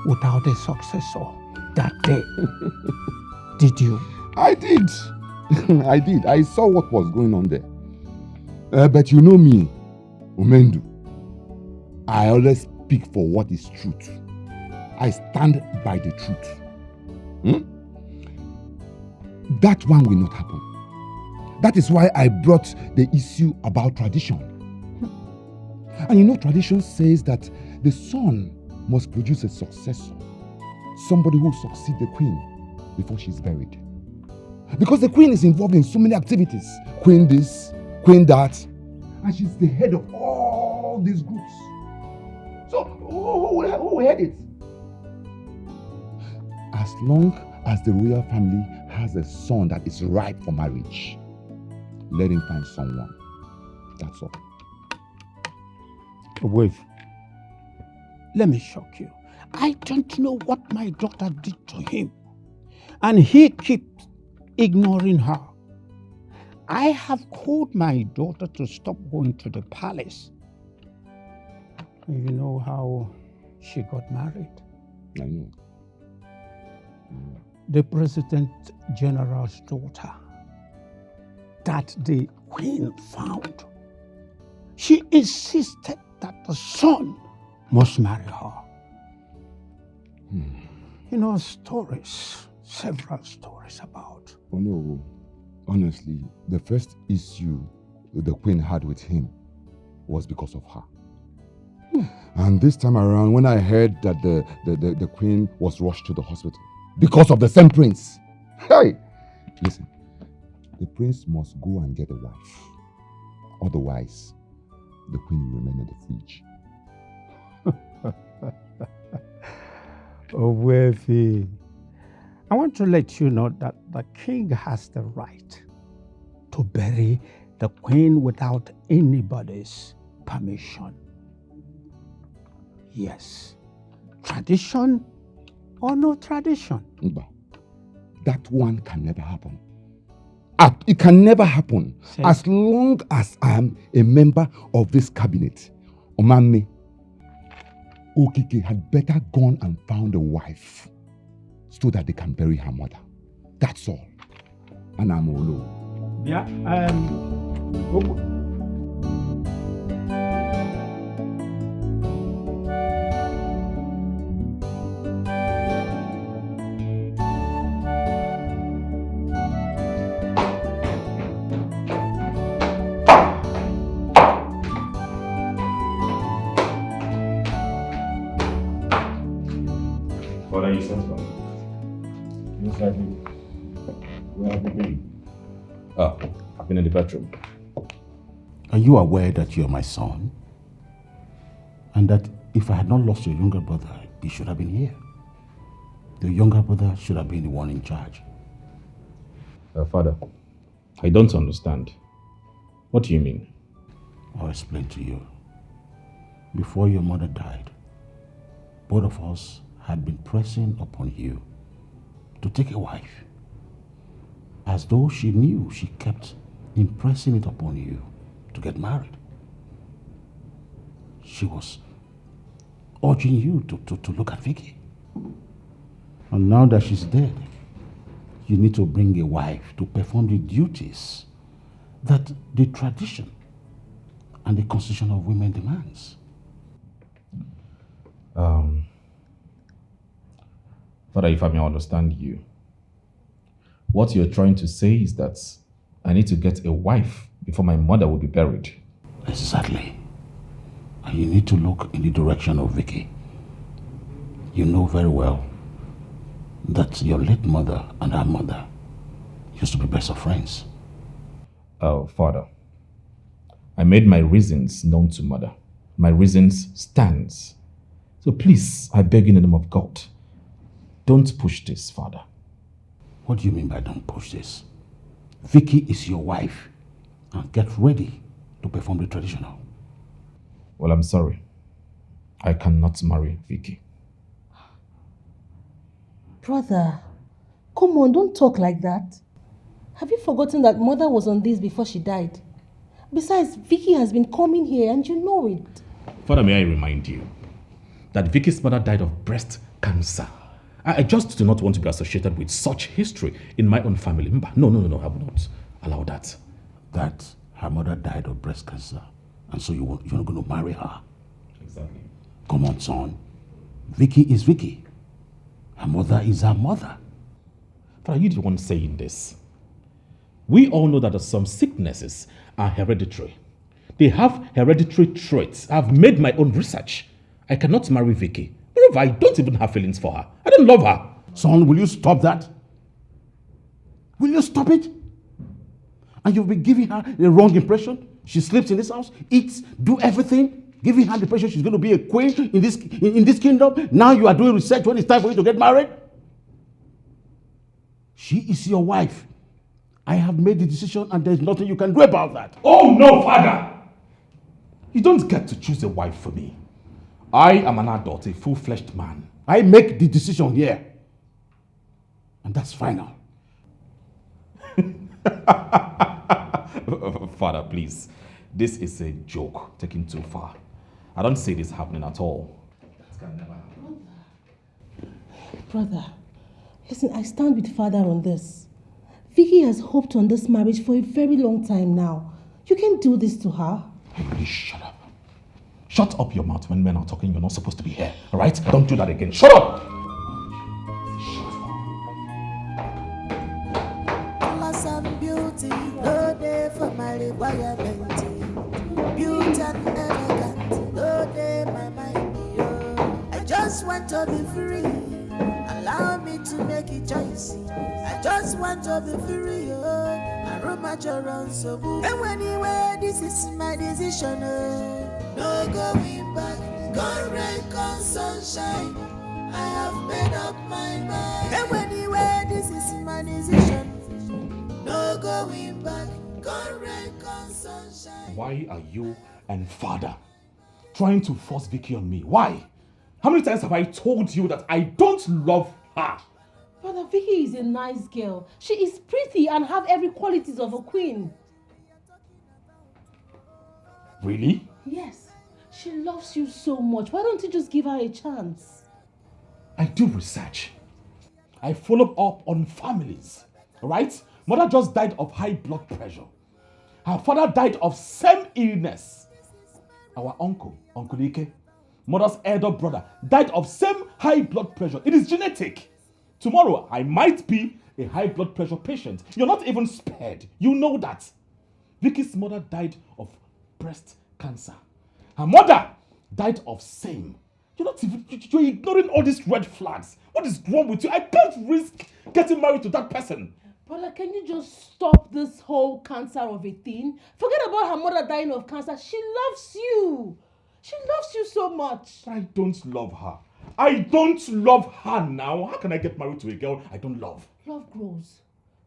without a successor that day? Did you? I did. I did. I saw what was going on there. But you know me, Umendu. I always speak for what is truth. I stand by the truth. That one will not happen. That is why I brought the issue about tradition. And you know, tradition says that the son must produce a successor. Somebody who will succeed the queen before she's buried. Because the queen is involved in so many activities. Queen this, queen that. And she's the head of all these groups. So, who will head it? As long as the royal family has a son that is ripe for marriage, let him find someone. That's all. Wait. Let me shock you. I don't know what my daughter did to him. And he keeps ignoring her. I have called my daughter to stop going to the palace. You know how she got married? I know. The President General's daughter that the queen found. She insisted that the son must marry her. You know, stories, several stories about. Oh no, honestly, the first issue the queen had with him was because of her. And this time around, when I heard that the queen was rushed to the hospital because of the same prince. Hey! Listen, the prince must go and get a wife. Otherwise, the queen will remain in the fridge. Oh, Wefi, I want to let you know that the king has the right to bury the queen without anybody's permission. Yes. Tradition or no tradition? That one can never happen. It can never happen. As long as I am a member of this cabinet. Omame, Okike had better gone and found a wife so that they can bury her mother. That's all. And I'm alone. Yeah, What are you sent from? Looks like you. Where have you been? Oh, I've been in the bedroom. Are you aware that you're my son? And that if I had not lost your younger brother, he should have been here. Your younger brother should have been the one in charge. Father, I don't understand. What do you mean? I'll explain to you. Before your mother died, both of us had been pressing upon you to take a wife. As though she knew, she kept impressing it upon you to get married. She was urging you to look at Vicki. And now that she's dead, you need to bring a wife to perform the duties that the tradition and the constitution of women demands. Father, if I may understand you, what you're trying to say is that I need to get a wife before my mother will be buried. Exactly. And you need to look in the direction of Vicki. You know very well that your late mother and her mother used to be best of friends. Oh, Father, I made my reasons known to Mother. My reasons stands. So please, I beg in the name of God, don't push this, Father. What do you mean by don't push this? Vicki is your wife. And get ready to perform the traditional. Well, I'm sorry. I cannot marry Vicki. Brother, come on, don't talk like that. Have you forgotten that mother was on this before she died? Besides, Vicki has been coming here and you know it. Father, may I remind you that Vicki's mother died of breast cancer. I just do not want to be associated with such history in my own family. No, I will not allow that. That her mother died of breast cancer, and so you're not going to marry her. Exactly. Come on, son. Vicki is Vicki. Her mother is her mother. But are you the one saying this? We all know that some sicknesses are hereditary. They have hereditary traits. I've made my own research. I cannot marry Vicki. Moreover, I don't even have feelings for her. I don't love her. Son, will you stop that? Will you stop it? And you've been giving her the wrong impression. She sleeps in this house, eats, do everything, giving her the impression she's going to be a queen in this kingdom. Now you are doing research when it's time for you to get married. She is your wife. I have made the decision and there's nothing you can do about that. Oh no, Father! You don't get to choose a wife for me. I am an adult, a full-fledged man. I make the decision here. And that's final. Father, please. This is a joke taken too far. I don't see this happening at all. That can never happen. Brother, listen, I stand with Father on this. Vicki has hoped on this marriage for a very long time now. You can't do this to her. Everybody shut up. Shut up your mouth when men are talking. You're not supposed to be here. All right? Don't do that again. Shut up! Class and beauty, no day for my requirement. Beauty and elegant, no day my mind. I just want to be free. Allow me to make a choice. I just want to be free. I roam my around so good. And anyway, this is my decision. No going back. Gone rain, gone sunshine. I have made up my mind. And anyway, this is my decision. No going back. Gone rain, gone sunshine. Why are you and Father trying to force Vicki on me? Why? How many times have I told you that I don't love her? Brother, Vicki is a nice girl. She is pretty and have every qualities of a queen. Really? Yes. She loves you so much. Why don't you just give her a chance? I do research. I follow up on families. Right? Mother just died of high blood pressure. Her father died of same illness. Our uncle, Uncle Dikeh, mother's elder brother, died of same high blood pressure. It is genetic. Tomorrow, I might be a high blood pressure patient. You're not even spared. You know that. Vicky's mother died of breast cancer. Her mother died of same. You're ignoring all these red flags. What is wrong with you? I can't risk getting married to that person. Brother, can you just stop this whole cancer of a thing? Forget about her mother dying of cancer. She loves you. She loves you so much. I don't love her. I don't love her now. How can I get married to a girl I don't love? Love grows.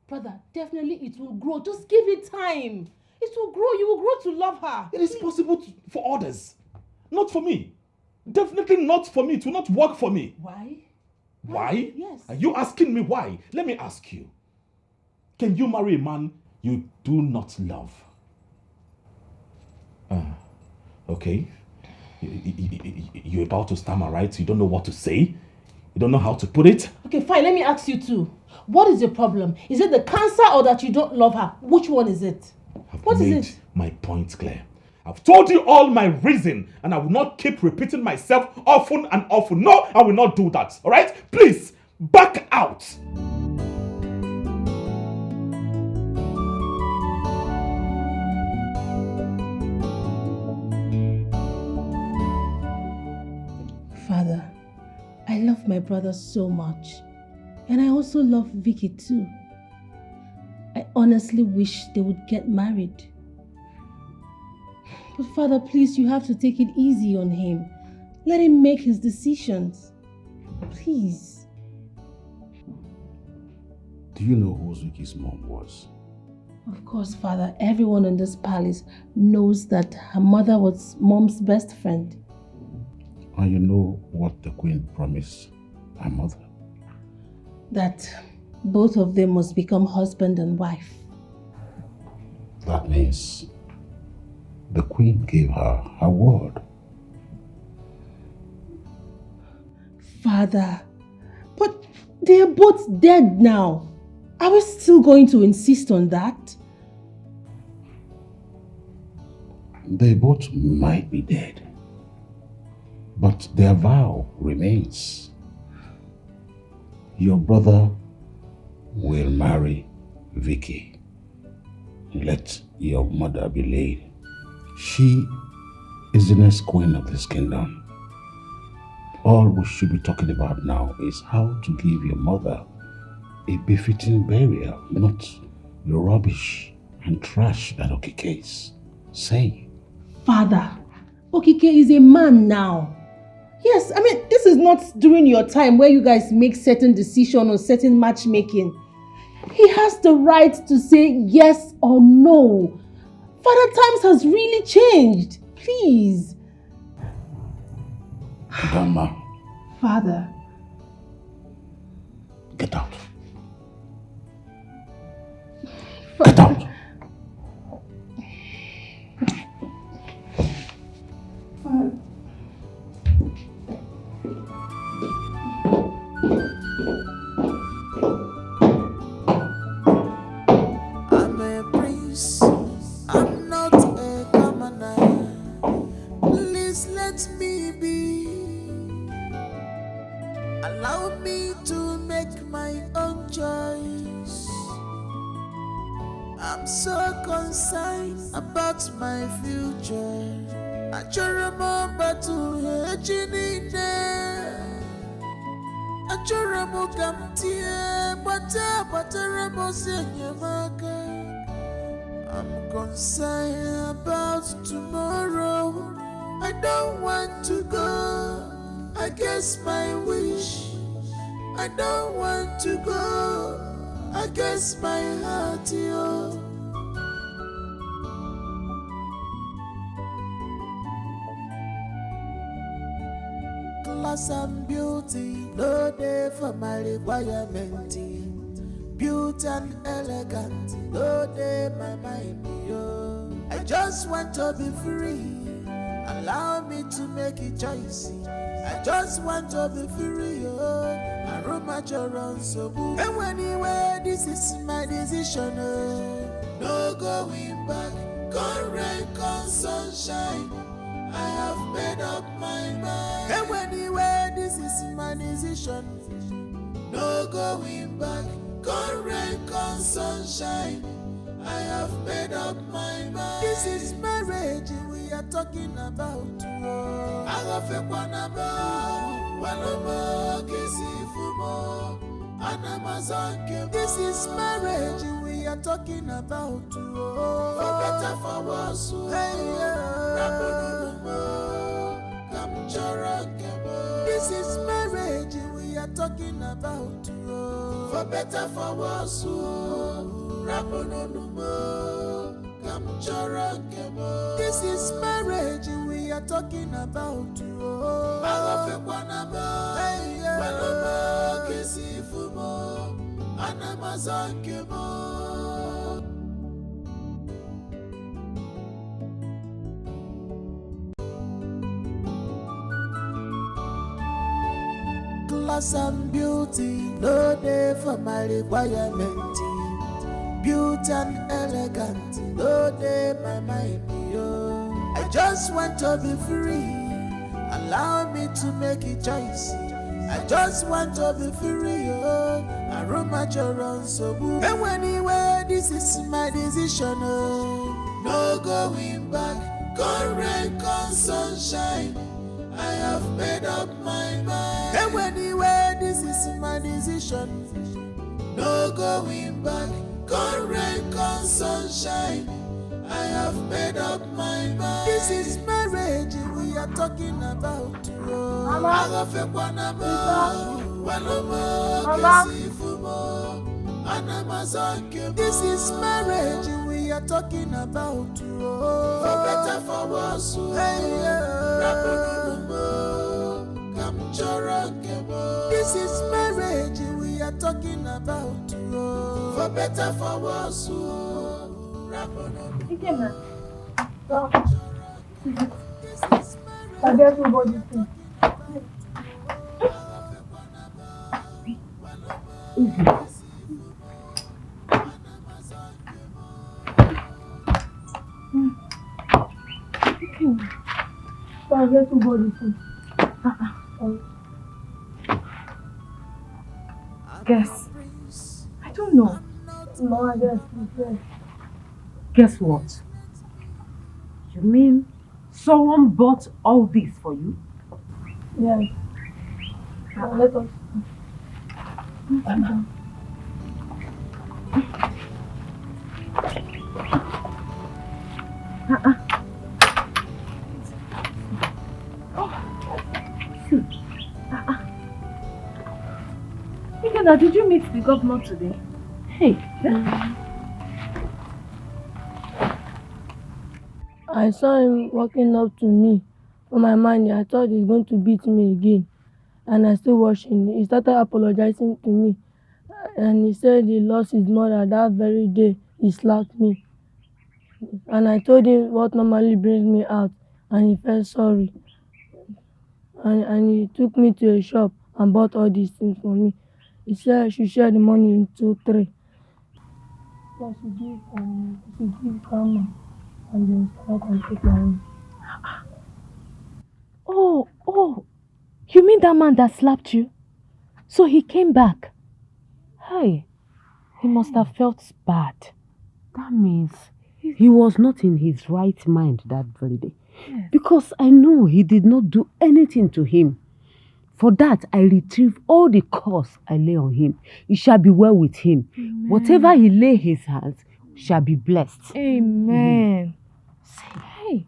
Brother, definitely it will grow. Just give it time. It will grow. You will grow to love her. It is possible for others. Not for me. Definitely not for me. It will not work for me. Why? Why? Yes. Are you asking me why? Let me ask you. Can you marry a man you do not love? Okay. You're about to stammer, right? You don't know what to say? You don't know how to put it? Okay, fine. Let me ask you too. What is your problem? Is it the cancer or that you don't love her? Which one is it? What is it? My point clear. I've told you all my reason, and I will not keep repeating myself often and often. No, I will not do that. All right? Please, back out. Father, I love my brother so much. And I also love Vicki too. I honestly wish they would get married. But Father, please, you have to take it easy on him. Let him make his decisions. Please. Do you know who Vicki's mom was? Of course, Father. Everyone in this palace knows that her mother was Mom's best friend. And you know what the queen promised her mother? That both of them must become husband and wife. That means the queen gave her her word. Father, but they are both dead now. Are we still going to insist on that? They both might be dead, but their vow remains. Your brother will marry Vicki. Let your mother be laid. She is the next queen of this kingdom. All we should be talking about now is how to give your mother a befitting burial, not the rubbish and trash that Okike is saying. Father, Okike is a man now. Yes, I mean, this is not during your time where you guys make certain decisions or certain matchmaking. He has the right to say yes or no. Father, times has really changed. Please. Dama. Father. Get out. Get out. Father. I'm a prince, I'm not a commoner. Please let me be. Allow me to make my own choice. I'm so concerned about my future. I just remember to I'm concerned about tomorrow. I don't want to go against my wish. I don't want to go against my heart, yo. Class and beauty, no day for my requirement. Beauty and elegant, no day my mind, yo. I just want to be free. allow me to make a choice. I just want to be free, I roam my around so boo. And anyway, this is my decision, no going back. Come rain, come sunshine, I have made up my mind. And anyway, this is my decision, no going back. Come rain, come sunshine, I have made up my mind. This is marriage we are talking about. I have a one This is marriage we are talking about. For better, for worse. This is marriage we are talking about. For better, for worse. This is marriage we are talking about. Class and beauty, no day for my requirement. Beauty and elegant, no day my mind, yo. I just want to be free, allow me to make a choice. I just want to be free, yo. I roam my around so boo. And anyway, this is my decision, no going back. Come rain, come sunshine, I have made up my mind. And anyway, this is my decision, no going back. Come rain, come sunshine, I have made up my mind. This is marriage we are talking about. Mama. This is marriage we are talking about. For better, for worse. This is marriage we are talking about. For better, for worse. I guess nobody thinks. I guess nobody thinks. Guess. I don't know. No, I guess. Guess what? You mean someone bought all this for you? Yes. Now let us. Ikena, did you meet the governor today? Hey. I saw him walking up to me. For my mind, I thought he's going to beat me again. And I still watched him. He started apologizing to me. And he said he lost his mother that very day. He slapped me. And I told him what normally brings me out. And he felt sorry. And he took me to a shop and bought all these things for me. He said I should share the money into 3. So I should give grandma. And then start and take my own. Oh, you mean that man that slapped you? So he came back? Hey, he must have felt bad. That means he was not in his right mind that very day. Yes. Because I know he did not do anything to him. For that, I retrieve all the curse I lay on him. It shall be well with him. Amen. Whatever he lay his hands shall be blessed. Amen. Hey,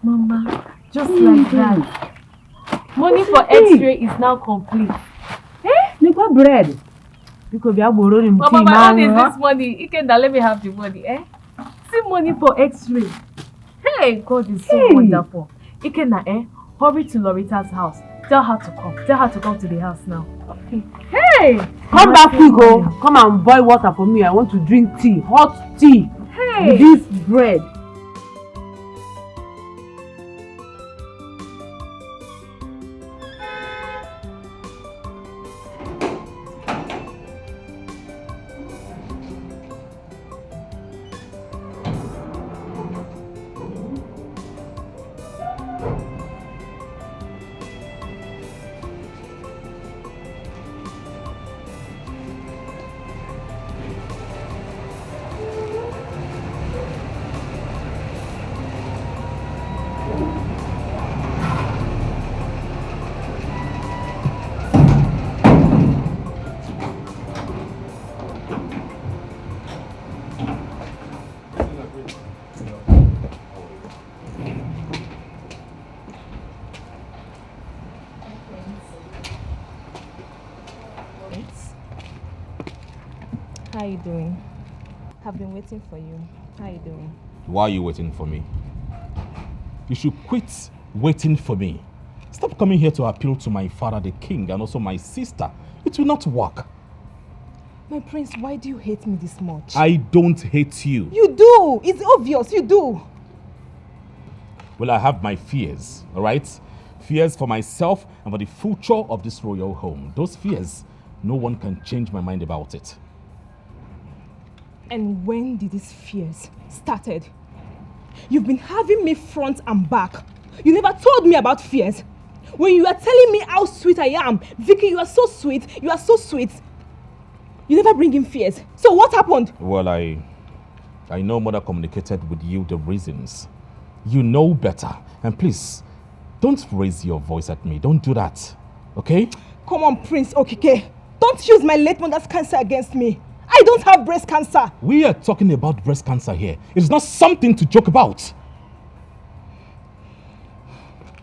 Mama, just like that. Money for X-ray is now complete. Nikwa bread. Because we are borrowing Mama, my own is this money. Ikenda, let me have the money, See money for X-ray. Hey, God is so wonderful. Ikenda, hurry to Lorita's house. Tell her to come. Tell her to come to the house now. Hey! Come back, quick, come and boil water for me. I want to drink tea, hot tea. Hey! With this bread. How you doing? I've been waiting for you. How you doing? Why are you waiting for me? You should quit waiting for me. Stop coming here to appeal to my father, the king, and also my sister. It will not work. My prince, why do you hate me this much? I don't hate you. You do! It's obvious, you do! Well, I have my fears, all right? Fears for myself and for the future of this royal home. Those fears, no one can change my mind about it. And when did these fears started? You've been having me front and back. You never told me about fears. When you are telling me how sweet I am, Vicki, you are so sweet, you are so sweet. You never bring in fears. So what happened? Well, I know mother communicated with you the reasons. You know better. And please, don't raise your voice at me. Don't do that. Okay? Come on, Prince Okike. Don't use my late mother's cancer against me. I don't have breast cancer. We are talking about breast cancer here. It's not something to joke about.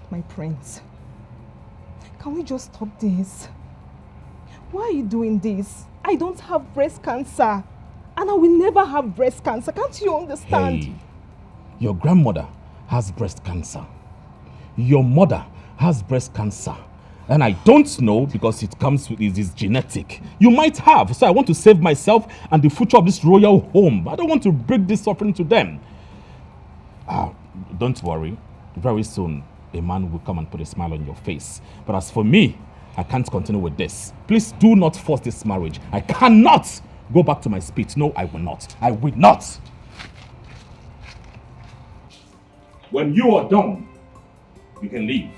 My prince, can we just stop this? Why are you doing this? I don't have breast cancer. And I will never have breast cancer. Can't you understand? Hey, your grandmother has breast cancer. Your mother has breast cancer. And I don't know because it comes with it's genetic. You might have. So I want to save myself and the future of this royal home. I don't want to bring this suffering to them. Don't worry. Very soon, a man will come and put a smile on your face. But as for me, I can't continue with this. Please do not force this marriage. I cannot go back to my spit. No, I will not. I will not. When you are done, you can leave.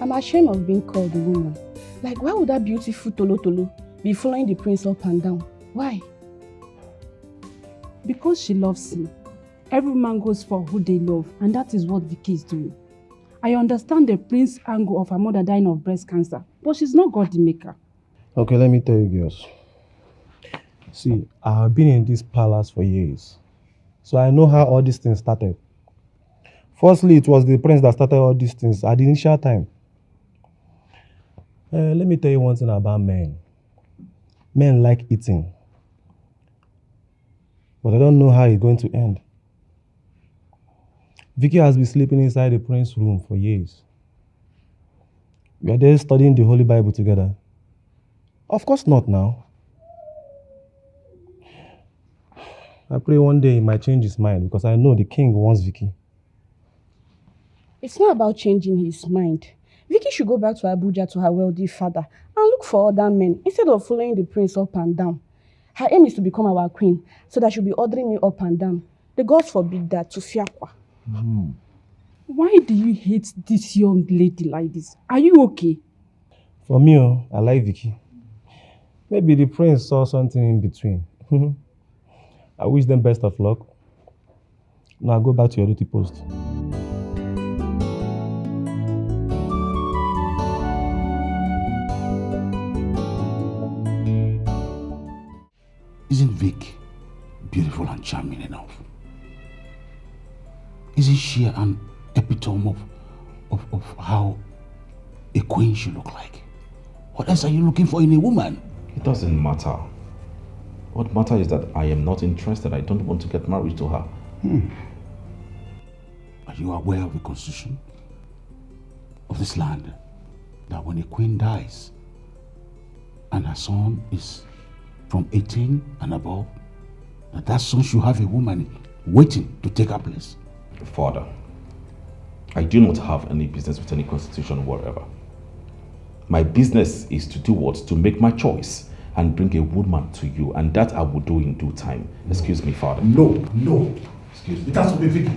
I'm ashamed of being called a woman. Like, why would that beautiful Tolo Tolo be following the prince up and down? Why? Because she loves him. Every man goes for who they love, and that is what Vicki is doing. I understand the prince angle of her mother dying of breast cancer, but she's not God the maker. Okay, let me tell you girls. See, I have been in this palace for years, so I know how all these things started. Firstly, it was the prince that started all these things at the initial time. Let me tell you one thing about men. Men like eating, but I don't know how it's going to end. Vicki has been sleeping inside the prince's room for years. We are there studying the Holy Bible together. Of course not now. I pray one day he might change his mind because I know the king wants Vicki. It's not about changing his mind. Vicki should go back to Abuja to her wealthy father and look for other men instead of following the prince up and down. Her aim is to become our queen so that she'll be ordering me up and down. The gods forbid that to Fiakwa. Why do you hate this young lady like this? Are you okay? For me, I like Vicki. Maybe the prince saw something in between. I wish them best of luck. Now go back to your duty post. Isn't Vic beautiful and charming enough? Isn't she an epitome of how a queen should look like? What else are you looking for in a woman? It doesn't matter. What matters is that I am not interested. I don't want to get married to her. Are you aware of the constitution of this land? That when a queen dies and her son is from 18 and above, that son should have a woman waiting to take her place? Father, I do not have any business with any constitution whatever. My business is to do what? To make my choice and bring a woman to you, and that I will do in due time. Excuse me, Father. No. Excuse me. It has to be Vicki.